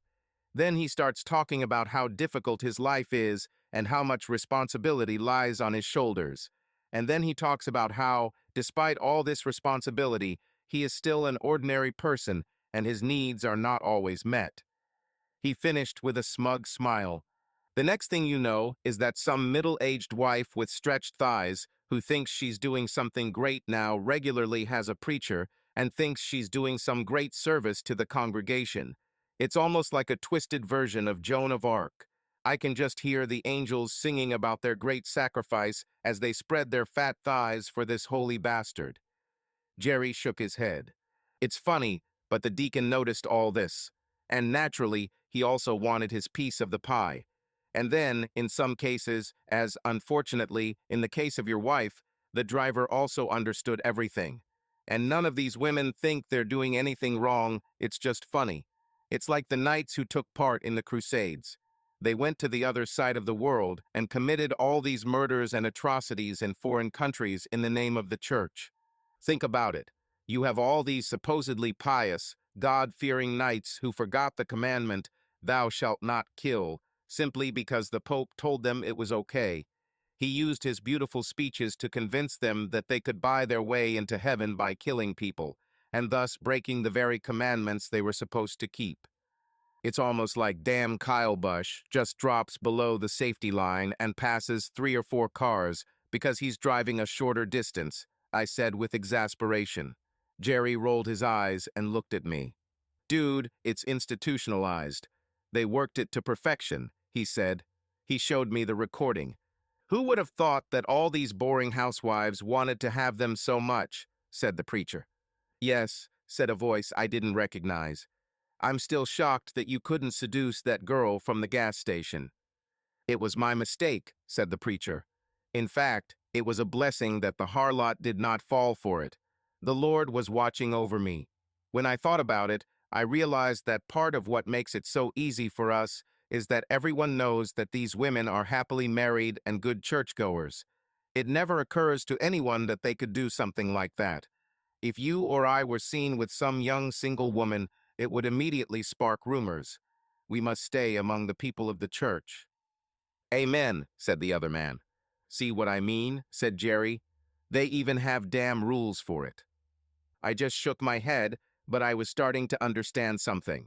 Then he starts talking about how difficult his life is and how much responsibility lies on his shoulders. And then he talks about how, despite all this responsibility, he is still an ordinary person and his needs are not always met. He finished with a smug smile. The next thing you know is that some middle-aged wife with stretched thighs who thinks she's doing something great now regularly has a preacher and thinks she's doing some great service to the congregation. It's almost like a twisted version of Joan of Arc. I can just hear the angels singing about their great sacrifice as they spread their fat thighs for this holy bastard. Jerry shook his head. It's funny, but the deacon noticed all this. And naturally, he also wanted his piece of the pie. And then, in some cases, as unfortunately, in the case of your wife, the driver also understood everything. And none of these women think they're doing anything wrong, it's just funny. It's like the knights who took part in the Crusades. They went to the other side of the world and committed all these murders and atrocities in foreign countries in the name of the church. Think about it. You have all these supposedly pious, God-fearing knights who forgot the commandment, "Thou shalt not kill," simply because the Pope told them it was okay. He used his beautiful speeches to convince them that they could buy their way into heaven by killing people, and thus breaking the very commandments they were supposed to keep. It's almost like damn Kyle Busch just drops below the safety line and passes 3 or 4 cars because he's driving a shorter distance, I said with exasperation. Jerry rolled his eyes and looked at me. Dude, it's institutionalized. They worked it to perfection, he said. He showed me the recording. Who would have thought that all these boring housewives wanted to have them so much, said the preacher. Yes, said a voice I didn't recognize. I'm still shocked that you couldn't seduce that girl from the gas station. It was my mistake, said the preacher. In fact, It was a blessing that the harlot did not fall for it. The Lord was watching over me. When I thought about it, I realized that part of what makes it so easy for us is that everyone knows that these women are happily married and good churchgoers. It never occurs to anyone that they could do something like that. If you or I were seen with some young single woman, it would immediately spark rumors. We must stay among the people of the church. Amen, said the other man. See what I mean, said Jerry. They even have damn rules for it. I just shook my head, but I was starting to understand something.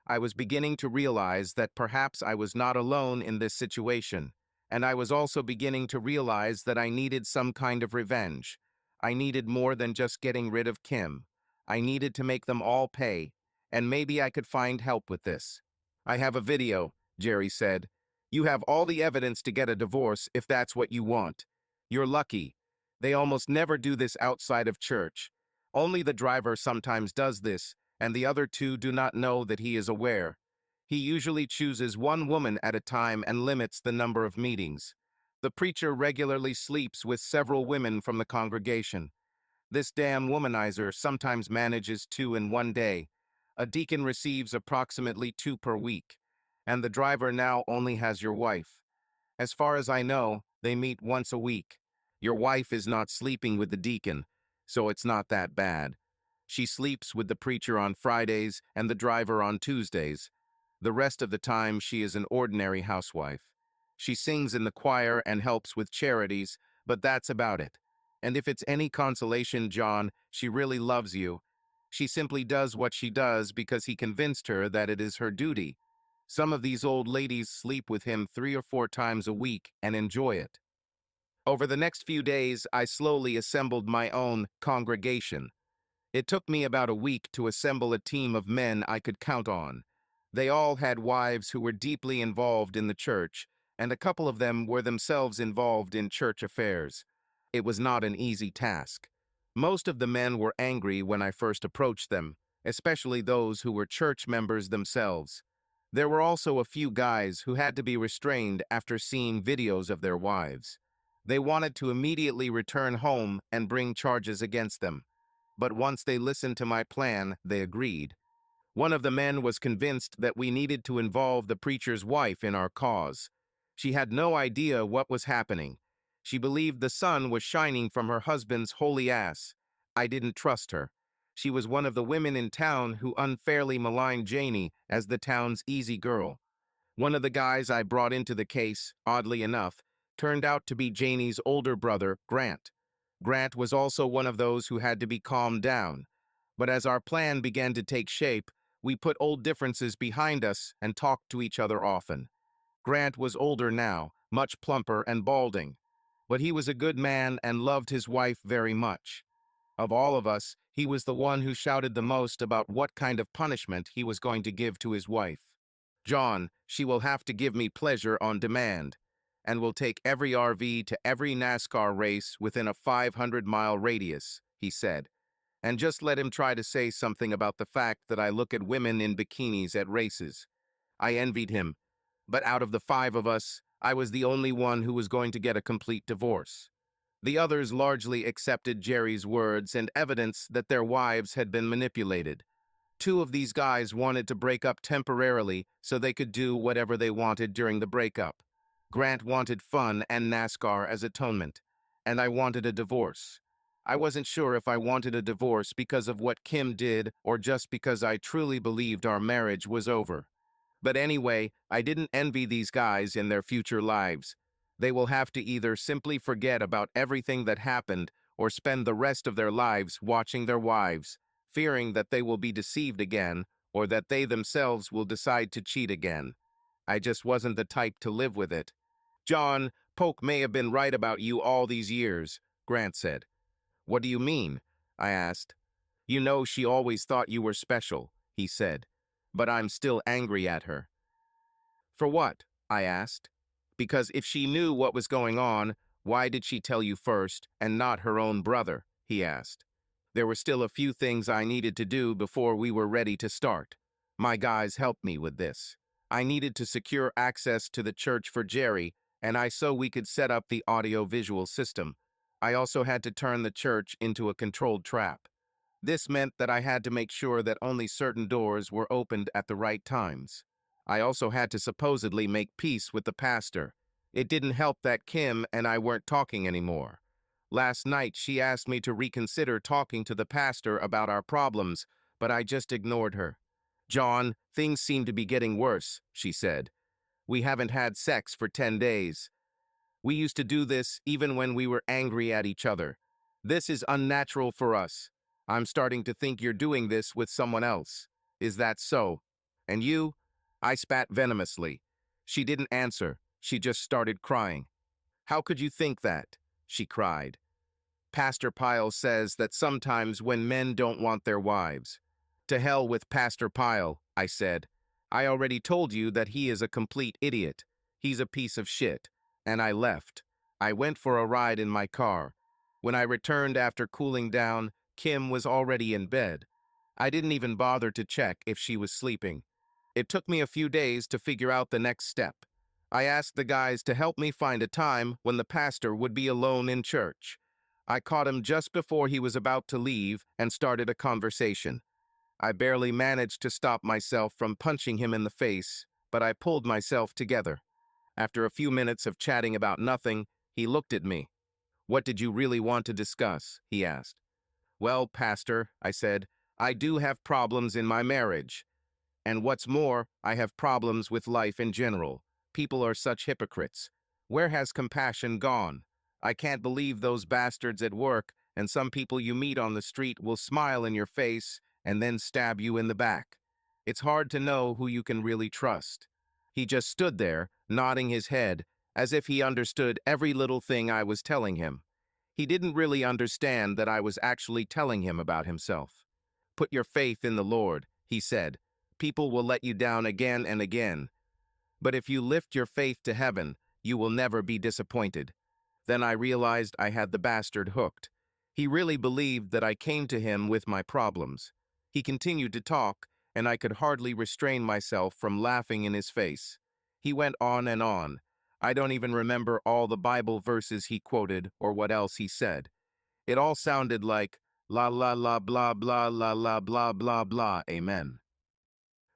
I was beginning to realize that perhaps I was not alone in this situation, and I was also beginning to realize that I needed some kind of revenge. I needed more than just getting rid of Kim. I needed to make them all pay, and maybe I could find help with this. I have a video, Jerry said. You have all the evidence to get a divorce if that's what you want. You're lucky. They almost never do this outside of church. Only the driver sometimes does this, and the other two do not know that he is aware. He usually chooses one woman at a time and limits the number of meetings. The preacher regularly sleeps with several women from the congregation. This damn womanizer sometimes manages 2 in one day. A deacon receives approximately 2 per week, and the driver now only has your wife. As far as I know, they meet once a week. Your wife is not sleeping with the deacon, so it's not that bad. She sleeps with the preacher on Fridays and the driver on Tuesdays. The rest of the time, she is an ordinary housewife. She sings in the choir and helps with charities, but that's about it. And if it's any consolation, John, she really loves you. She simply does what she does because he convinced her that it is her duty. Some of these old ladies sleep with him 3 or 4 times a week and enjoy it. Over the next few days, I slowly assembled my own congregation. It took me about a week to assemble a team of men I could count on. They all had wives who were deeply involved in the church, and a couple of them were themselves involved in church affairs. It was not an easy task. Most of the men were angry when I first approached them, especially those who were church members themselves. There were also a few guys who had to be restrained after seeing videos of their wives. They wanted to immediately return home and bring charges against them. But once they listened to my plan, they agreed. One of the men was convinced that we needed to involve the preacher's wife in our cause. She had no idea what was happening. She believed the sun was shining from her husband's holy ass. I didn't trust her. She was one of the women in town who unfairly maligned Janie as the town's easy girl. One of the guys I brought into the case, oddly enough, turned out to be Janie's older brother, Grant. Grant was also one of those who had to be calmed down. But as our plan began to take shape, we put old differences behind us and talked to each other often. Grant was older now, much plumper and balding. But he was a good man and loved his wife very much. Of all of us, he was the one who shouted the most about what kind of punishment he was going to give to his wife. John, she will have to give me pleasure on demand, and will take every RV to every NASCAR race within a 500-mile radius, he said. And just let him try to say something about the fact that I look at women in bikinis at races. I envied him, but out of the 5 of us, I was the only one who was going to get a complete divorce. The others largely accepted Jerry's words and evidence that their wives had been manipulated. 2 of these guys wanted to break up temporarily so they could do whatever they wanted during the breakup. Grant wanted fun and NASCAR as atonement, and I wanted a divorce. I wasn't sure if I wanted a divorce because of what Kim did or just because I truly believed our marriage was over. But anyway, I didn't envy these guys in their future lives. They will have to either simply forget about everything that happened or spend the rest of their lives watching their wives, fearing that they will be deceived again or that they themselves will decide to cheat again. I just wasn't the type to live with it. John, Polk may have been right about you all these years, Grant said. What do you mean? I asked. You know she always thought you were special, he said. But I'm still angry at her. For what? I asked. Because if she knew what was going on, why did she tell you first and not her own brother? He asked. There were still a few things I needed to do before we were ready to start. My guys helped me with this. I needed to secure access to the church for Jerry, and so we could set up the audio-visual system. I also had to turn the church into a controlled trap. This meant that I had to make sure that only certain doors were opened at the right times. I also had to supposedly make peace with the pastor. It didn't help that Kim and I weren't talking anymore. Last night, she asked me to reconsider talking to the pastor about our problems, but I just ignored her. "John, things seem to be getting worse," she said. "We haven't had sex for 10 days. We used to do this even when we were angry at each other. This is unnatural for us. I'm starting to think you're doing this with someone else. Is that so? And you?" I spat venomously. She didn't answer. She just started crying. "How could you think that?" she cried. "Pastor Pyle says that sometimes when men don't want their wives." "To hell with Pastor Pyle," I said. "I already told you that he is a complete idiot. He's a piece of shit." And I left. I went for a ride in my car. When I returned after cooling down, Kim was already in bed. I didn't even bother to check if she was sleeping. It took me a few days to figure out the next step. I asked the guys to help me find a time when the pastor would be alone in church. I caught him just before he was about to leave and started a conversation. I barely managed to stop myself from punching him in the face, but I pulled myself together. After a few minutes of chatting about nothing, he looked at me. "What did you really want to discuss?" he asked. "Well, Pastor," I said, "I do have problems in my marriage. And what's more, I have problems with life in general. People are such hypocrites. Where has compassion gone? I can't believe those bastards at work, and some people you meet on the street will smile in your face and then stab you in the back. It's hard to know who you can really trust." He just stood there, nodding his head, as if he understood every little thing I was telling him. He didn't really understand that I was actually telling him about himself. "Put your faith in the Lord," he said. "People will let you down again and again. But if you lift your faith to heaven, you will never be disappointed." Then I realized I had the bastard hooked. He really believed that I came to him with my problems. He continued to talk, and I could hardly restrain myself from laughing in his face. He went on and on. I don't even remember all the Bible verses he quoted or what else he said. It all sounded like la la la blah blah la la blah blah blah amen.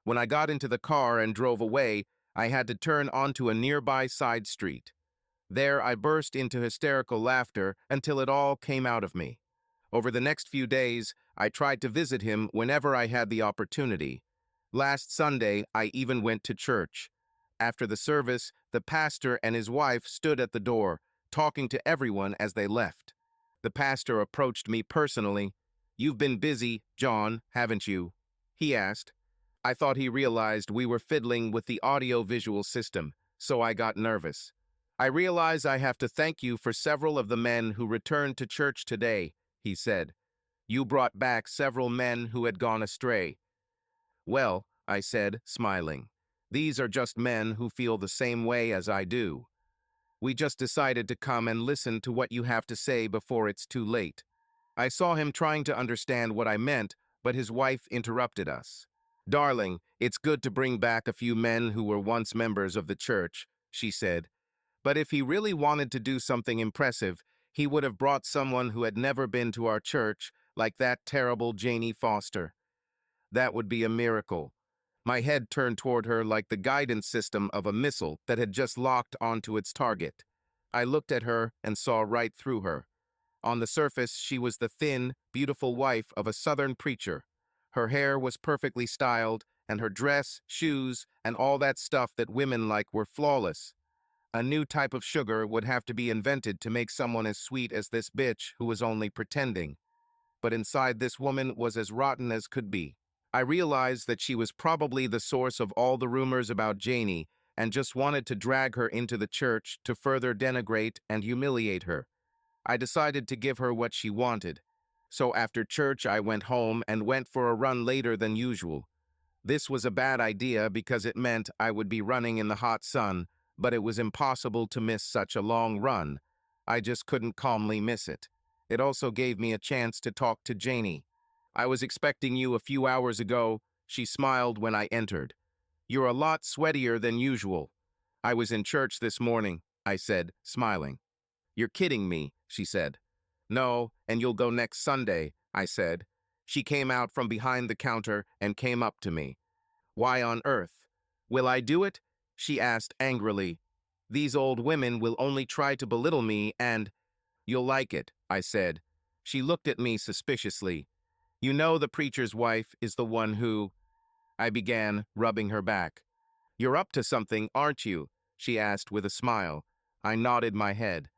When I got into the car and drove away, I had to turn onto a nearby side street. There I burst into hysterical laughter until it all came out of me. Over the next few days, I tried to visit him whenever I had the opportunity. Last Sunday, I even went to church. After the service, the pastor and his wife stood at the door, talking to everyone as they left. The pastor approached me personally. "You've been busy, John, haven't you?" he asked. I thought he realized we were fiddling with the audio-visual system, so I got nervous. "I realize I have to thank you for several of the men who returned to church today," he said. "You brought back several men who had gone astray." "Well," I said, smiling, "these are just men who feel the same way as I do. We just decided to come and listen to what you have to say before it's too late." I saw him trying to understand what I meant, but his wife interrupted us. "Darling, it's good to bring back a few men who were once members of the church," she said. "But if he really wanted to do something impressive, he would have brought someone who had never been to our church, like that terrible Janie Foster. That would be a miracle." My head turned toward her like the guidance system of a missile that had just locked onto its target. I looked at her and saw right through her. On the surface, she was the thin, beautiful wife of a Southern preacher. Her hair was perfectly styled, and her dress, shoes, and all that stuff that women like were flawless. A new type of sugar would have to be invented to make someone as sweet as this bitch who was only pretending. But inside this woman was as rotten as could be. I realized that she was probably the source of all the rumors about Janie and just wanted to drag her into the church to further denigrate and humiliate her. I decided to give her what she wanted. So after church, I went home and went for a run later than usual. This was a bad idea because it meant I would be running in the hot sun, but it was impossible to miss such a long run. I just couldn't calmly miss it. It also gave me a chance to talk to Janie. "I was expecting you a few hours ago," she smiled when I entered. "You're a lot sweatier than usual." "I was in church this morning," I said, smiling. "You're kidding me," she said. No, and you'll go next Sunday, I said. She came out from behind the counter and came up to me. Why on earth? Will I do it? She asked angrily. These old women will only try to belittle me and— You'll like it, I said. She looked at me suspiciously. You know the preacher's wife is the one who— I began, rubbing her back. You're up to something, aren't you? She asked with a smile. I nodded my head.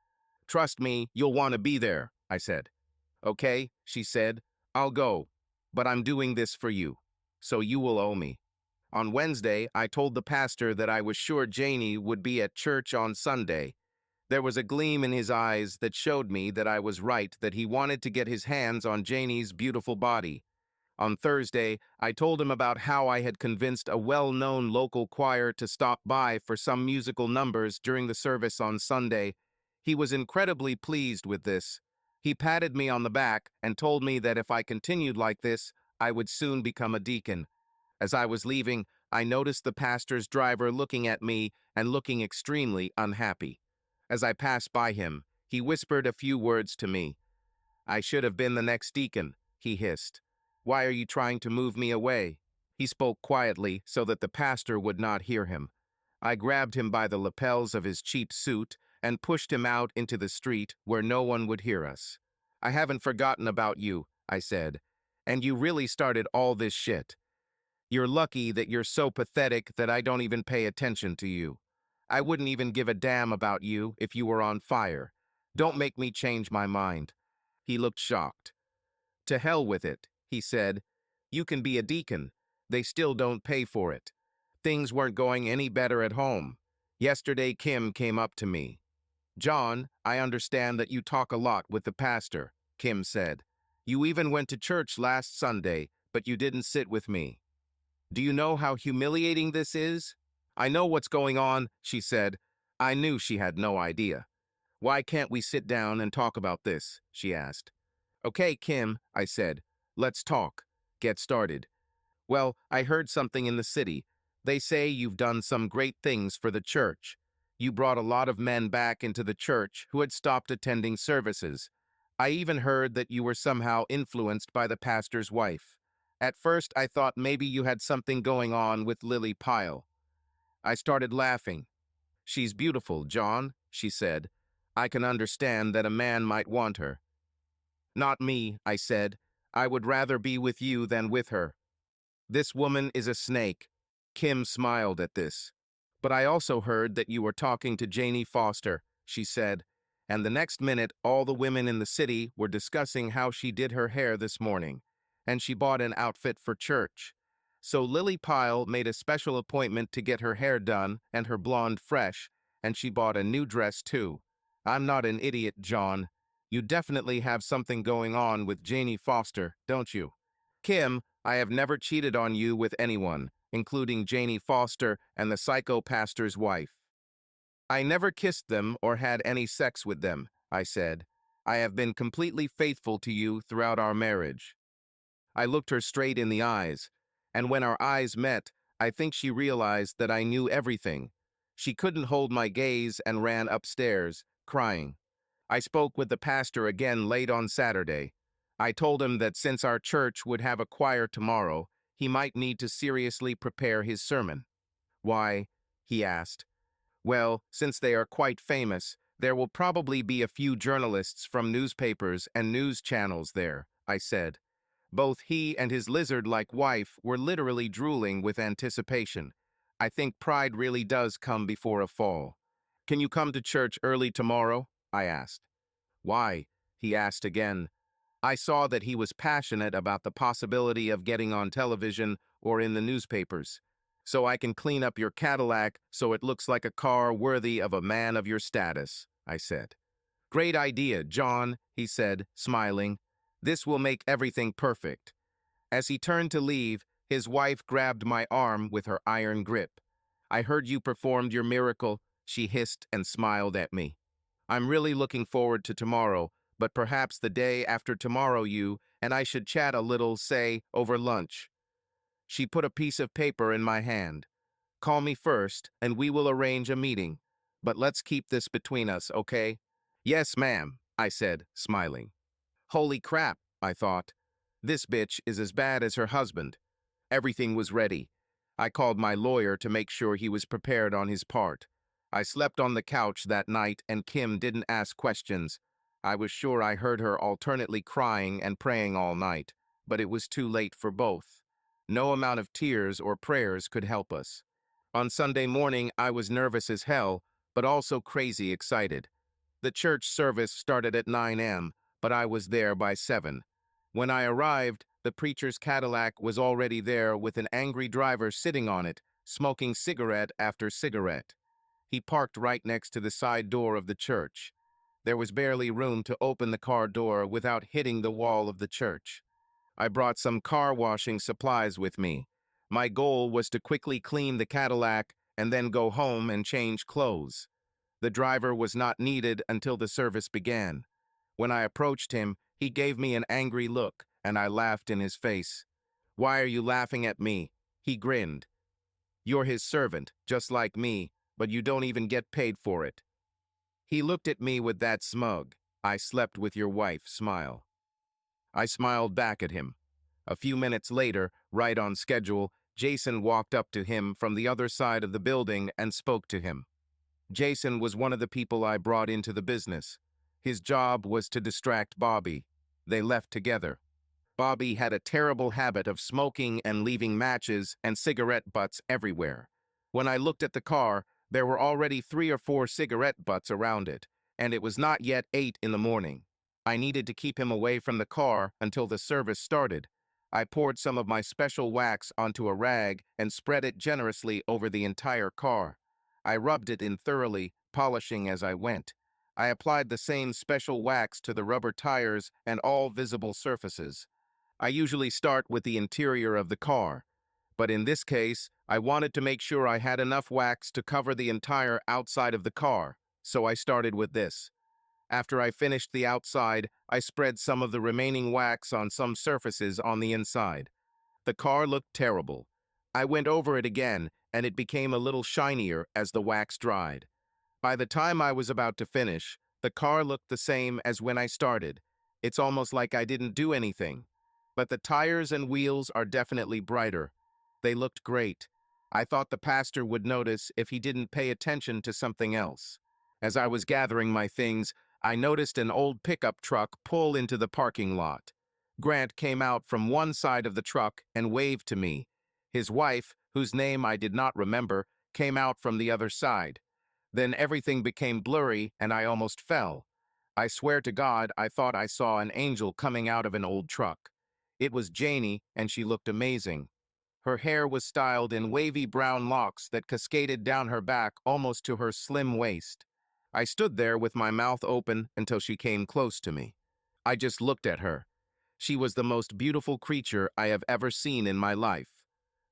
Trust me, you'll want to be there, I said. Okay, she said. I'll go. But I'm doing this for you. So you will owe me. On Wednesday, I told the pastor that I was sure Janie would be at church on Sunday. There was a gleam in his eyes that showed me that I was right, that he wanted to get his hands on Janie's beautiful body. On Thursday, I told him about how I had convinced a well-known local choir to stop by for some musical numbers during the service on Sunday. He was incredibly pleased with this. He patted me on the back and told me that if I continued like this, I would soon become a deacon. As I was leaving, I noticed the pastor's driver looking at me and looking extremely unhappy. As I passed by him, he whispered a few words to me. I should have been the next deacon, he hissed. Why are you trying to move me away? He spoke quietly so that the pastor would not hear him. I grabbed him by the lapels of his cheap suit and pushed him out into the street where no one would hear us. I haven't forgotten about you, I said. And you really started all this shit. You're lucky that you're so pathetic that I don't even pay attention to you. I wouldn't even give a damn about you if you were on fire. Don't make me change my mind. He looked shocked. To hell with it, he said. You can be a deacon. They still don't pay for it. Things weren't going any better at home. Yesterday, Kim came up to me. John, I understand that you talk a lot with the pastor, Kim said. You even went to church last Sunday, but you didn't sit with me. Do you know how humiliating this is? I know what's going on, she said. I knew she had no idea. Why can't we sit down and talk about this? She asked. Okay, Kim, I said. Let's talk. Get started. Well, I heard something in the city. They say you've done some great things for the church. You brought a lot of men back into the church who had stopped attending services. I even heard that you were somehow influenced by the pastor's wife. At first, I thought maybe you had something going on with Lily Pyle. I started laughing. She's beautiful, John, she said. I can understand that a man might want her. Not me, I said. I would rather be with you than with her. This woman is a snake. Kim smiled at this. But I also heard that you were talking to Janie Foster, she said. And the next minute, all the women in the city were discussing how she did her hair this morning. And she bought an outfit for church. So Lily Pyle made a special appointment to get her hair done and her blonde fresh, and she bought a new dress too. I'm not an idiot, John. You definitely have something going on with Janie Foster, don't you? Kim, I have never cheated on you with anyone, including Janie Foster and the psycho pastor's wife. I never kissed them or had any sex with them, I said. I have been completely faithful to you throughout our marriage. I looked her straight in the eyes, and when our eyes met, I think she realized that I knew everything. She couldn't hold my gaze and ran upstairs, crying. I spoke with the pastor again late on Saturday. I told him that since our church would have a choir tomorrow, he might need to seriously prepare his sermon. Why? He asked. Well, since they are quite famous, there will probably be a few journalists from newspapers and news channels there, I said. Both he and his lizard-like wife were literally drooling with anticipation. I think pride really does come before a fall. Can you come to church early tomorrow? I asked. Why? He asked again. I saw that he was passionate about the possibility of getting on television or in the newspapers. So I can clean up your Cadillac so it looks like a car worthy of a man of your status, I said. Great idea, John, he said, smiling. This will make everything perfect. As he turned to leave, his wife grabbed my arm with her iron grip. I heard you performed your miracle, she hissed and smiled at me. I'm really looking forward to tomorrow, but perhaps the day after tomorrow you and I should chat a little, say, over lunch. She put a piece of paper in my hand. Call me first, and we will arrange a meeting. But let's keep this between us, okay? Yes, ma'am, I said, smiling. Holy crap, I thought. This bitch is as bad as her husband. Everything was ready. I called my lawyer to make sure he was prepared on his part. I slept on the couch that night and Kim didn't ask questions. I was sure I heard her alternately crying and praying all night, but it was too late for both. No amount of tears or prayers could help us. On Sunday morning, I was nervous as hell, but also crazy excited. The church service started at 9 a.m., but I was there by 7. When I arrived, the preacher's Cadillac was already there with an angry driver sitting on it, smoking cigarette after cigarette. He parked right next to the side door of the church. There was barely room to open the car door without hitting the wall of the church. I brought some car washing supplies with me. My goal was to quickly clean the Cadillac and then go home and change clothes. The driver was not needed until the service began. When I approached him, he gave me an angry look, and I laughed in his face. "Why are you laughing at me?" He grinned. "You're his servant, just like me, but you don't even get paid for it." He looked at me with that smug, "I slept with your wife" smile. I smiled back at him. A few minutes later, right on schedule, Jason walked up to him from the other side of the building and spoke to him. Jason was one of the people I brought into the business. His job was to distract Bobby. They left together. Bobby had a terrible habit of smoking and leaving matches and cigarette butts everywhere. When I looked at the car, there were already 3 or 4 cigarette butts around it, and it was not yet 8 in the morning. I needed to keep him away from the car until the service started. I poured some of my special wax onto a rag and spread it generously over the entire car. I rubbed it in thoroughly, polishing as I went. I applied the same special wax to the rubber tires and all visible surfaces. I usually start with the interior of the car, but in this case, I wanted to make sure I had enough wax to cover the entire outside of the car, so I started with this. After I finished the outside, I spread some of the remaining wax on some surfaces on the inside. The car looked terrible. I went over it again, and it became a little shinier as the wax dried. By the time I was about to finish, the car looked the same as when I started. It's almost like I didn't do anything. But the tires and wheels are definitely brighter. They looked great. I thought the pastor would notice if he didn't pay attention to something else. As I was gathering my things, I noticed an old pickup truck pull into the parking lot. Grant came out from one side of the truck and waved to me. His wife, whose name I did not remember, came out from the other side. Then everything became blurry and I almost fell. I swear to God, I thought I saw an angel coming out of an old truck. It was Janie, and she looked amazing. Her hair was styled in wavy brown locks that cascaded down her back almost to her slim waist. I stood there with my mouth open until she came close to me. I just looked at her. She was the most beautiful creature I have ever seen in my life.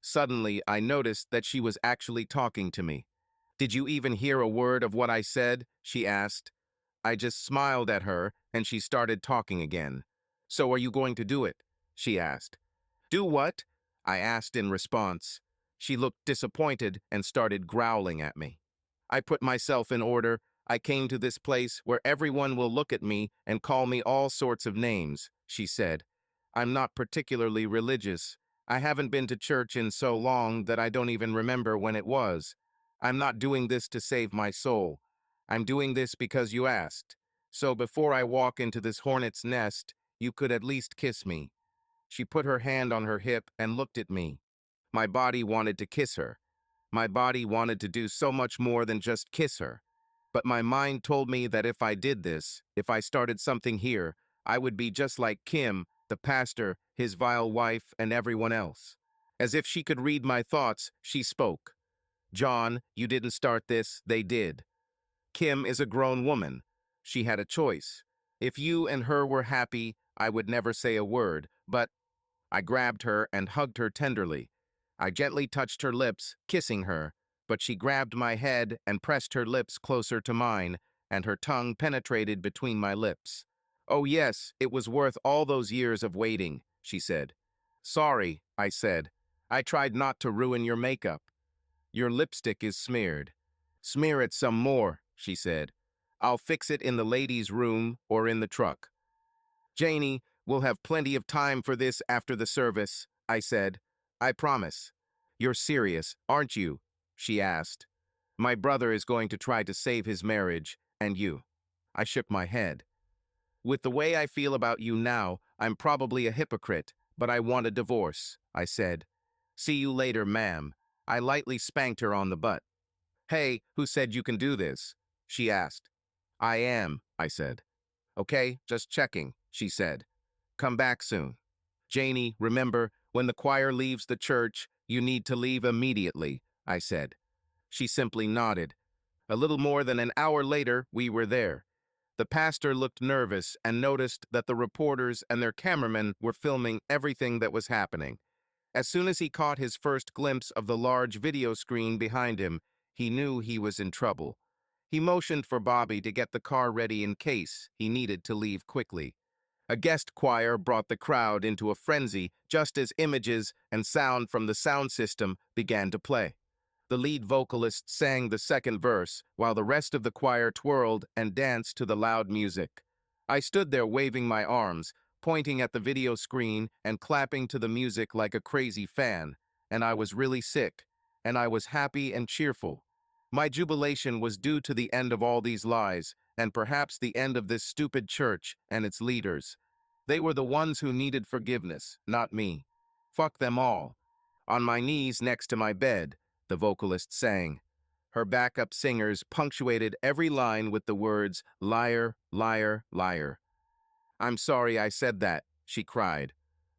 Suddenly, I noticed that she was actually talking to me. "Did you even hear a word of what I said?" she asked. I just smiled at her, and she started talking again. "So are you going to do it?" she asked. "Do what?" I asked in response. She looked disappointed and started growling at me. I put myself in order. "I came to this place where everyone will look at me and call me all sorts of names," she said. "I'm not particularly religious. I haven't been to church in so long that I don't even remember when it was. I'm not doing this to save my soul. I'm doing this because you asked. So before I walk into this hornet's nest, you could at least kiss me." She put her hand on her hip and looked at me. My body wanted to kiss her. My body wanted to do so much more than just kiss her. But my mind told me that if I did this, if I started something here, I would be just like Kim, the pastor, his vile wife, and everyone else. As if she could read my thoughts, she spoke. "John, you didn't start this, they did. Kim is a grown woman. She had a choice. If you and her were happy, I would never say a word, but—" I grabbed her and hugged her tenderly. I gently touched her lips, kissing her, but she grabbed my head and pressed her lips closer to mine, and her tongue penetrated between my lips. "Oh yes, it was worth all those years of waiting," she said. "Sorry," I said. "I tried not to ruin your makeup. Your lipstick is smeared." "Smear it some more," she said. "I'll fix it in the ladies' room or in the truck." Janie, we'll have plenty of time for this after the service, I said. I promise. You're serious, aren't you? She asked. My brother is going to try to save his marriage, and you. I shook my head. With the way I feel about you now, I'm probably a hypocrite, but I want a divorce, I said. See you later, ma'am. I lightly spanked her on the butt. Hey, who said you can do this? She asked. I am, I said. Okay, just checking, she said. Come back soon. Janie, remember, when the choir leaves the church, you need to leave immediately, I said. She simply nodded. A little more than an hour later, we were there. The pastor looked nervous and noticed that the reporters and their cameramen were filming everything that was happening. As soon as he caught his first glimpse of the large video screen behind him, he knew he was in trouble. He motioned for Bobby to get the car ready in case he needed to leave quickly. A guest choir brought the crowd into a frenzy just as images and sound from the sound system began to play. The lead vocalist sang the second verse, while the rest of the choir twirled and danced to the loud music. I stood there waving my arms, pointing at the video screen and clapping to the music like a crazy fan, and I was really sick, and I was happy and cheerful. My jubilation was due to the end of all these lies, and perhaps the end of this stupid church and its leaders. They were the ones who needed forgiveness, not me. Fuck them all. On my knees next to my bed, the vocalist sang. Her backup singers punctuated every line with the words, liar, liar, liar. I'm sorry I said that, she cried.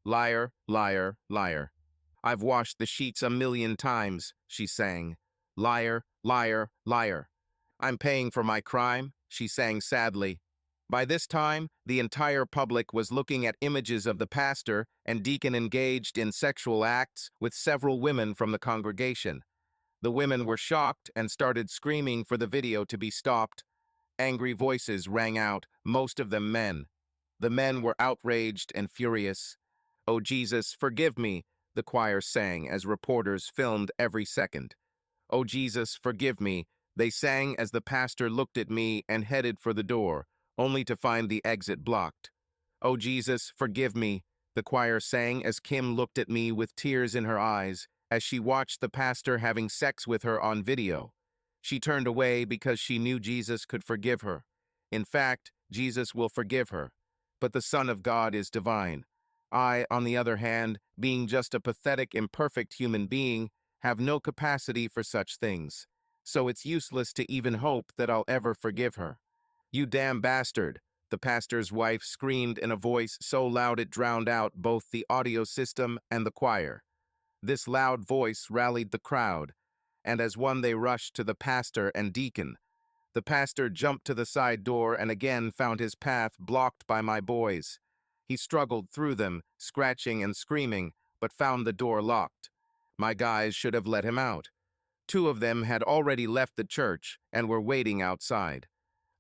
Liar, liar, liar. I've washed the sheets 1,000,000 times, she sang. Liar, liar, liar. I'm paying for my crime, she sang sadly. By this time, the entire public was looking at images of the pastor and deacon engaged in sexual acts with several women from the congregation. The women were shocked and started screaming for the video to be stopped. Angry voices rang out, most of them men. The men were outraged and furious. "Oh Jesus, forgive me," the choir sang as reporters filmed every second. "Oh Jesus, forgive me," they sang as the pastor looked at me and headed for the door, only to find the exit blocked. "Oh Jesus, forgive me," the choir sang as Kim looked at me with tears in her eyes as she watched the pastor having sex with her on video. She turned away because she knew Jesus could forgive her. In fact, Jesus will forgive her. But the Son of God is divine. I, on the other hand, being just a pathetic, imperfect human being, have no capacity for such things. So it's useless to even hope that I'll ever forgive her. "You damn bastard," the pastor's wife screamed in a voice so loud it drowned out both the audio system and the choir. This loud voice rallied the crowd, and as one they rushed to the pastor and deacon. The pastor jumped to the side door and again found his path blocked by my boys. He struggled through them, scratching and screaming, but found the door locked. My guys should have let him out. 2 of them had already left the church and were waiting outside.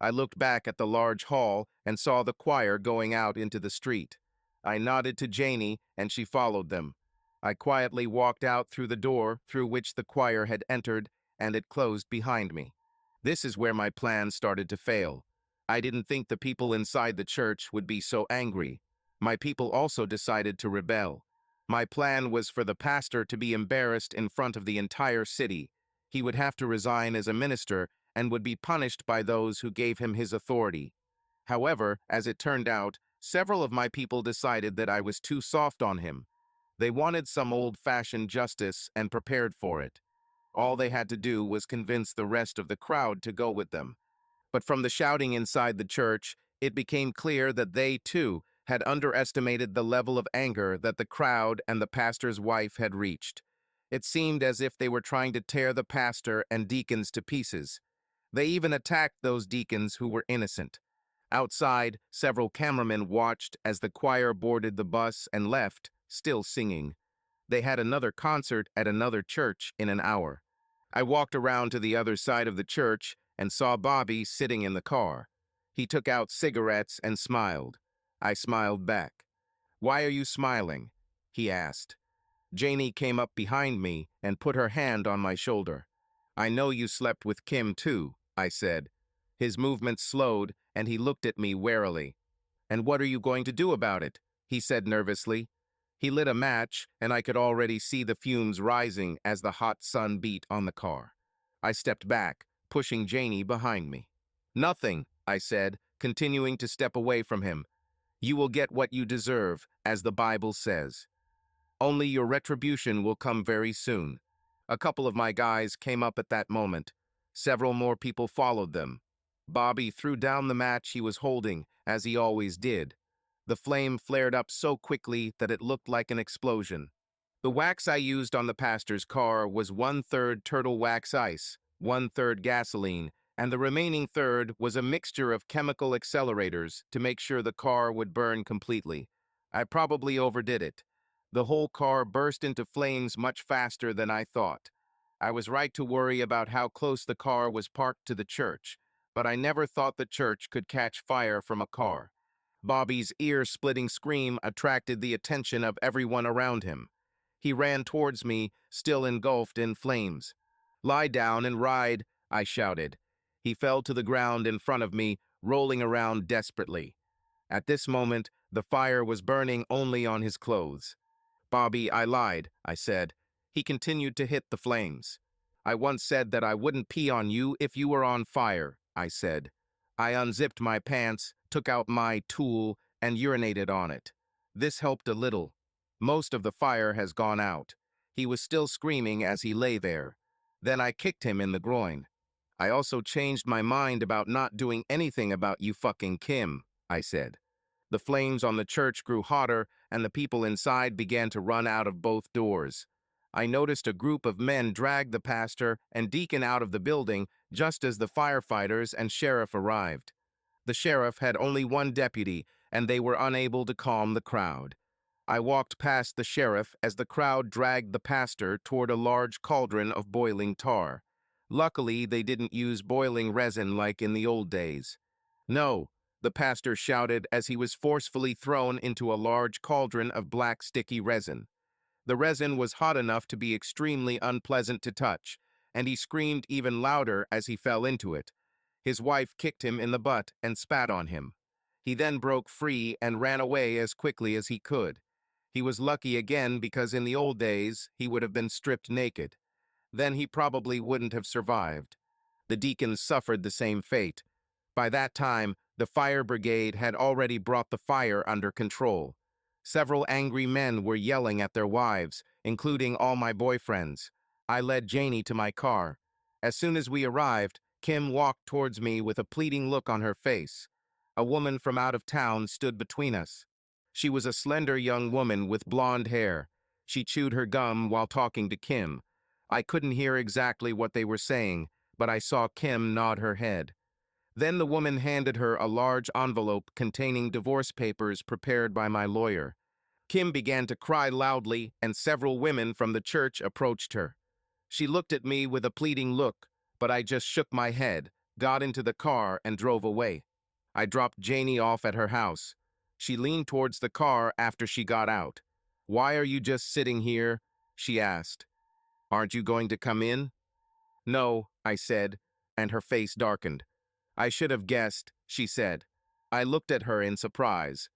I looked back at the large hall and saw the choir going out into the street. I nodded to Janie and she followed them. I quietly walked out through the door through which the choir had entered, and it closed behind me. This is where my plan started to fail. I didn't think the people inside the church would be so angry. My people also decided to rebel. My plan was for the pastor to be embarrassed in front of the entire city. He would have to resign as a minister and would be punished by those who gave him his authority. However, as it turned out, several of my people decided that I was too soft on him. They wanted some old-fashioned justice and prepared for it. All they had to do was convince the rest of the crowd to go with them. But from the shouting inside the church, it became clear that they, too, had underestimated the level of anger that the crowd and the pastor's wife had reached. It seemed as if they were trying to tear the pastor and deacons to pieces. They even attacked those deacons who were innocent. Outside, several cameramen watched as the choir boarded the bus and left, still singing. They had another concert at another church in an hour. I walked around to the other side of the church and saw Bobby sitting in the car. He took out cigarettes and smiled. I smiled back. "Why are you smiling?" he asked. Janie came up behind me and put her hand on my shoulder. "I know you slept with Kim too," I said. His movements slowed and he looked at me warily. "And what are you going to do about it?" he said nervously. He lit a match, and I could already see the fumes rising as the hot sun beat on the car. I stepped back, pushing Janie behind me. "Nothing," I said, continuing to step away from him. "You will get what you deserve, as the Bible says. Only your retribution will come very soon." A couple of my guys came up at that moment. Several more people followed them. Bobby threw down the match he was holding, as he always did. The flame flared up so quickly that it looked like an explosion. The wax I used on the pastor's car was 1/3 turtle wax ice, 1/3 gasoline, and the remaining third was a mixture of chemical accelerators to make sure the car would burn completely. I probably overdid it. The whole car burst into flames much faster than I thought. I was right to worry about how close the car was parked to the church, but I never thought the church could catch fire from a car. Bobby's ear-splitting scream attracted the attention of everyone around him. He ran towards me, still engulfed in flames. "Lie down and ride," I shouted. He fell to the ground in front of me, rolling around desperately. At this moment, the fire was burning only on his clothes. "Bobby, I lied," I said. He continued to hit the flames. "I once said that I wouldn't pee on you if you were on fire," I said. I unzipped my pants, took out my tool, and urinated on it. This helped a little. Most of the fire has gone out. He was still screaming as he lay there. Then I kicked him in the groin. "I also changed my mind about not doing anything about you fucking Kim," I said. The flames on the church grew hotter, and the people inside began to run out of both doors. I noticed a group of men drag the pastor and deacon out of the building just as the firefighters and sheriff arrived. The sheriff had only one deputy, and they were unable to calm the crowd. I walked past the sheriff as the crowd dragged the pastor toward a large cauldron of boiling tar. Luckily, they didn't use boiling resin like in the old days. "No," the pastor shouted as he was forcefully thrown into a large cauldron of black sticky resin. The resin was hot enough to be extremely unpleasant to touch, and he screamed even louder as he fell into it. His wife kicked him in the butt and spat on him. He then broke free and ran away as quickly as he could. He was lucky again because in the old days he would have been stripped naked. Then he probably wouldn't have survived. The deacon suffered the same fate. By that time, the fire brigade had already brought the fire under control. Several angry men were yelling at their wives, including all my boyfriends. I led Janie to my car. As soon as we arrived, Kim walked towards me with a pleading look on her face. A woman from out of town stood between us. She was a slender young woman with blonde hair. She chewed her gum while talking to Kim. I couldn't hear exactly what they were saying, but I saw Kim nod her head. Then the woman handed her a large envelope containing divorce papers prepared by my lawyer. Kim began to cry loudly, and several women from the church approached her. She looked at me with a pleading look, but I just shook my head, got into the car, and drove away. I dropped Janie off at her house. She leaned towards the car after she got out. "Why are you just sitting here?" she asked. "Aren't you going to come in?" "No," I said, and her face darkened. "I should have guessed," she said. I looked at her in surprise.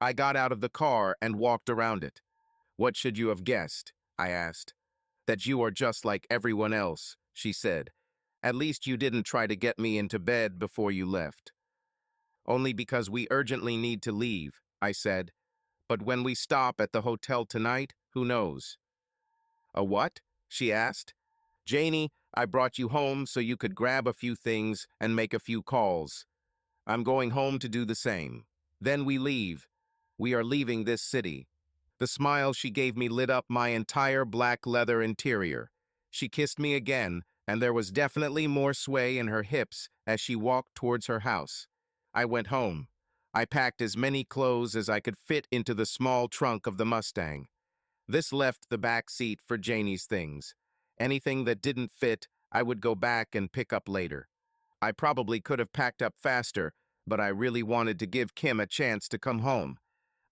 I got out of the car and walked around it. "What should you have guessed?" I asked. "That you are just like everyone else," she said. "At least you didn't try to get me into bed before you left." "Only because we urgently need to leave," I said. "But when we stop at the hotel tonight, who knows?" "A what?" she asked. "Janie, I brought you home so you could grab a few things and make a few calls. I'm going home to do the same. Then we leave. We are leaving this city." The smile she gave me lit up my entire black leather interior. She kissed me again, and there was definitely more sway in her hips as she walked towards her house. I went home. I packed as many clothes as I could fit into the small trunk of the Mustang. This left the back seat for Janie's things. Anything that didn't fit, I would go back and pick up later. I probably could have packed up faster, but I really wanted to give Kim a chance to come home.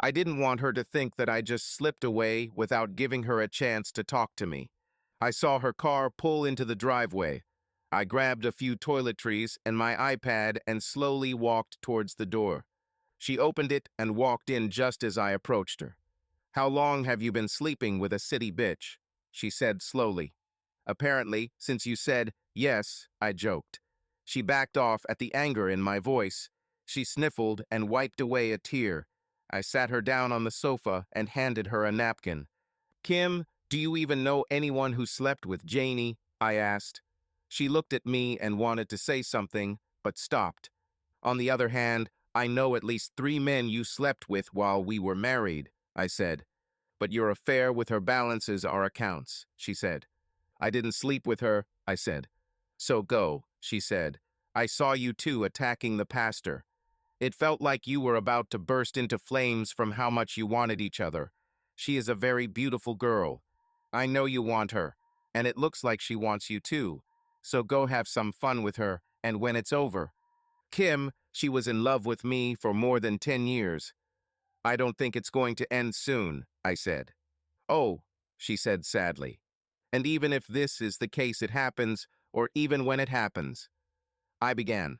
I didn't want her to think that I just slipped away without giving her a chance to talk to me. I saw her car pull into the driveway. I grabbed a few toiletries and my iPad and slowly walked towards the door. She opened it and walked in just as I approached her. "How long have you been sleeping with a city bitch?" she said slowly. "Apparently, since you said yes," I joked. She backed off at the anger in my voice. She sniffled and wiped away a tear. I sat her down on the sofa and handed her a napkin. "Kim, do you even know anyone who slept with Janie?" I asked. She looked at me and wanted to say something, but stopped. "On the other hand, I know at least 3 men you slept with while we were married," I said. "But your affair with her balances our accounts," she said. "I didn't sleep with her," I said. "So go," she said. "I saw you two attacking the pastor. It felt like you were about to burst into flames from how much you wanted each other. She is a very beautiful girl. I know you want her, and it looks like she wants you too. So go have some fun with her, and when it's over." "Kim, she was in love with me for more than 10 years. I don't think it's going to end soon," I said. "Oh," she said sadly. "And even if this is the case it happens, or even when it happens," I began.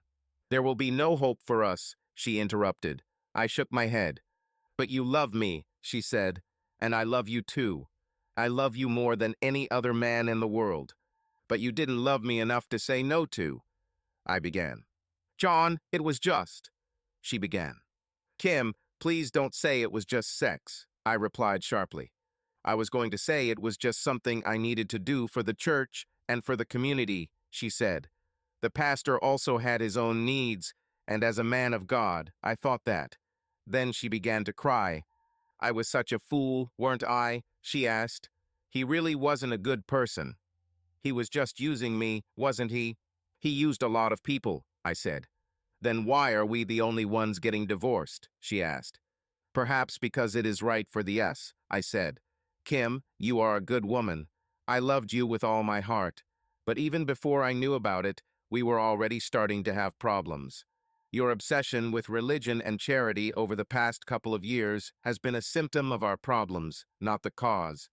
"There will be no hope for us," she interrupted. I shook my head. "But you love me," she said, "and I love you too. I love you more than any other man in the world. But you didn't love me enough to say no to," I began. "John, it was just," she began. "Kim, please don't say it was just sex," I replied sharply. "I was going to say it was just something I needed to do for the church and for the community," she said. "The pastor also had his own needs, and as a man of God, I thought that." Then she began to cry. "I was such a fool, weren't I?" she asked. "He really wasn't a good person. He was just using me, wasn't he?" "He used a lot of people," I said. "Then why are we the only ones getting divorced?" she asked. "Perhaps because it is right for the us," I said. "Kim, you are a good woman. I loved you with all my heart. But even before I knew about it, we were already starting to have problems. Your obsession with religion and charity over the past couple of years has been a symptom of our problems, not the cause.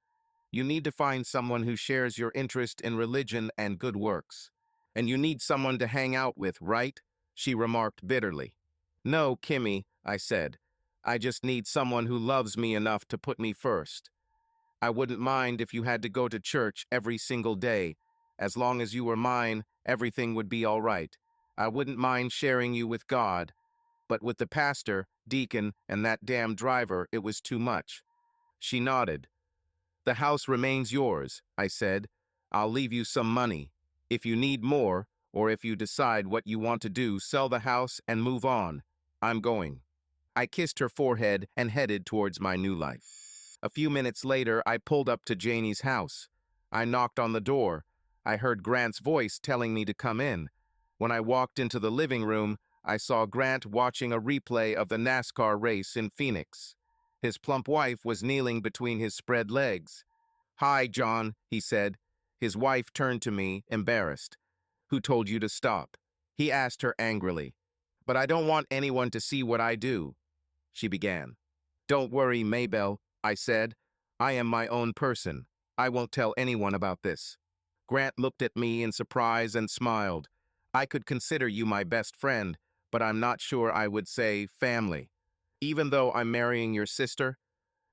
You need to find someone who shares your interest in religion and good works. And you need someone to hang out with, right?" she remarked bitterly. "No, Kimmy," I said. "I just need someone who loves me enough to put me first. I wouldn't mind if you had to go to church every single day. As long as you were mine, everything would be all right. I wouldn't mind sharing you with God. But with the pastor, deacon, and that damn driver, it was too much." She nodded. "The house remains yours," I said. "I'll leave you some money. If you need more, or if you decide what you want to do, sell the house and move on. I'm going." I kissed her forehead and headed towards my new life. A few minutes later, I pulled up to Janie's house. I knocked on the door. I heard Grant's voice telling me to come in. When I walked into the living room, I saw Grant watching a replay of the NASCAR race in Phoenix. His plump wife was kneeling between his spread legs. "Hi, John," he said. His wife turned to me, embarrassed. "Who told you to stop?" he asked her angrily. "But I don't want anyone to see what I do," she began. "Don't worry, Maybelle," I said. "I am my own person. I won't tell anyone about this." Grant looked at me in surprise and smiled. "I could consider you my best friend, but I'm not sure I would say family." "Even though I'm marrying your sister?"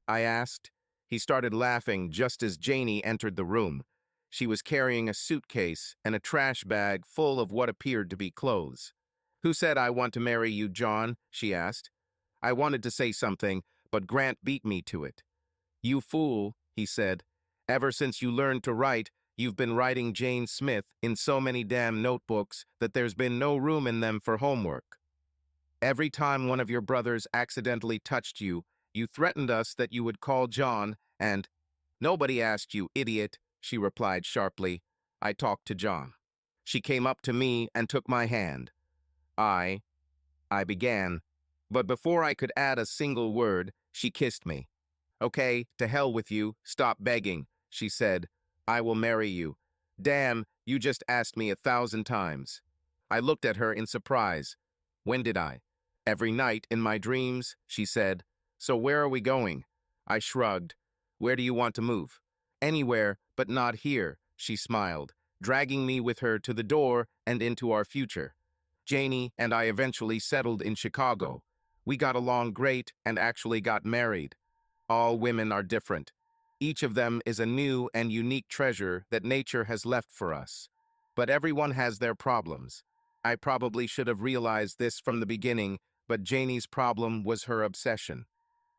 I asked. He started laughing just as Janie entered the room. She was carrying a suitcase and a trash bag full of what appeared to be clothes. "Who said I want to marry you, John?" she asked. I wanted to say something, but Grant beat me to it. "You fool," he said. "Ever since you learned to write, you've been writing Jane Smith in so many damn notebooks that there's been no room in them for homework. Every time one of your brothers accidentally touched you, you threatened us that you would call John and—" "Nobody asked you, idiot," she replied sharply. "I talked to John." She came up to me and took my hand. I began, but before I could add a single word, she kissed me. "Okay, to hell with you, stop begging," she said. "I will marry you." "Damn, you just asked me 1,000 times." I looked at her in surprise. "When did I?" "Every night in my dreams," she said. "So where are we going?" I shrugged. "Where do you want to move?" "Anywhere, but not here," she smiled, dragging me with her to the door and into our future. Janie and I eventually settled in Chicago. We got along great and actually got married. All women are different. Each of them is a new and unique treasure that nature has left for us. But everyone has their problems. I probably should have realized this from the beginning, but Janie's problem was her obsession.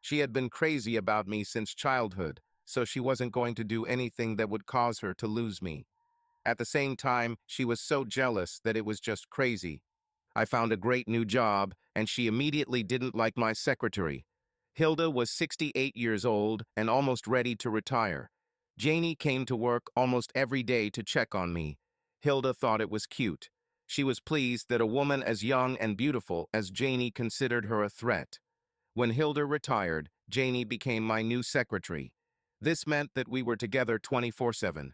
She had been crazy about me since childhood, so she wasn't going to do anything that would cause her to lose me. At the same time, she was so jealous that it was just crazy. I found a great new job, and she immediately didn't like my secretary. Hilda was 68 years old and almost ready to retire. Janie came to work almost every day to check on me. Hilda thought it was cute. She was pleased that a woman as young and beautiful as Janie considered her a threat. When Hilda retired, Janie became my new secretary. This meant that we were together 24/7.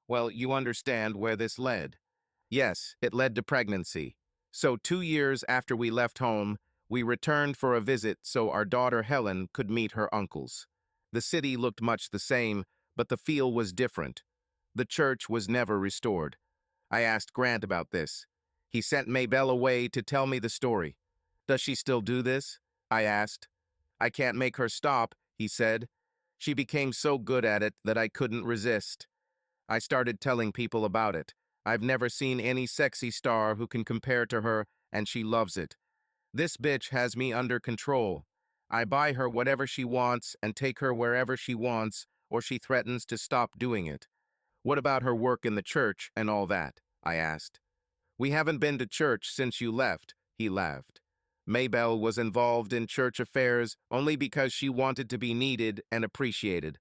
Well, you understand where this led. Yes, it led to pregnancy. So 2 years after we left home, we returned for a visit so our daughter Helen could meet her uncles. The city looked much the same, but the feel was different. The church was never restored. I asked Grant about this. He sent Maybelle away to tell me the story. Does she still do this? I asked. I can't make her stop, he said. She became so good at it that I couldn't resist. I started telling people about it. I've never seen any sexy star who can compare to her, and she loves it. This bitch has me under control. I buy her whatever she wants and take her wherever she wants, or she threatens to stop doing it. What about her work in the church and all that? I asked. We haven't been to church since you left, he laughed. Maybelle was involved in church affairs only because she wanted to be needed and appreciated.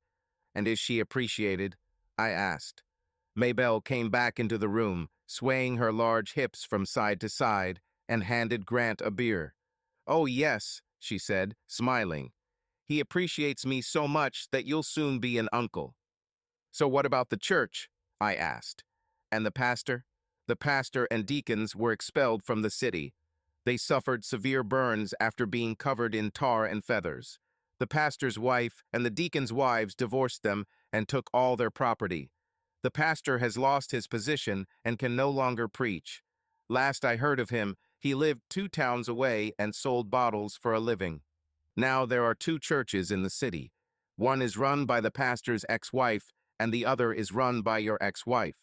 And is she appreciated? I asked. Maybelle came back into the room, swaying her large hips from side to side, and handed Grant a beer. Oh, yes, she said, smiling. He appreciates me so much that you'll soon be an uncle. So what about the church? I asked. And the pastor? The pastor and deacons were expelled from the city. They suffered severe burns after being covered in tar and feathers. The pastor's wife and the deacons' wives divorced them and took all their property. The pastor has lost his position and can no longer preach. Last I heard of him, he lived 2 towns away and sold bottles for a living. Now there are 2 churches in the city. One is run by the pastor's ex-wife, and the other is run by your ex-wife.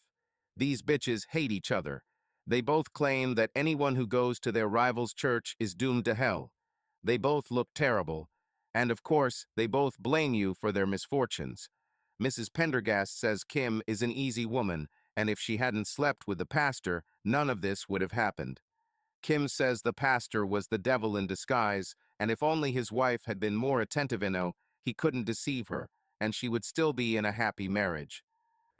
These bitches hate each other. They both claim that anyone who goes to their rival's church is doomed to hell. They both look terrible. And of course, they both blame you for their misfortunes. Mrs. Pendergast says Kim is an easy woman, and if she hadn't slept with the pastor, none of this would have happened. Kim says the pastor was the devil in disguise, and if only his wife had been more attentive he couldn't deceive her, and she would still be in a happy marriage.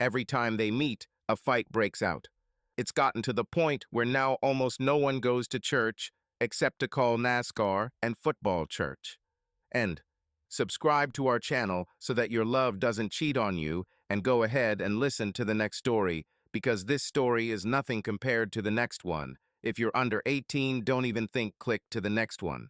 Every time they meet, a fight breaks out. It's gotten to the point where now almost no one goes to church except to call NASCAR and football church. And subscribe to our channel so that your love doesn't cheat on you, and go ahead and listen to the next story, because this story is nothing compared to the next one. If you're under 18, don't even click to the next one.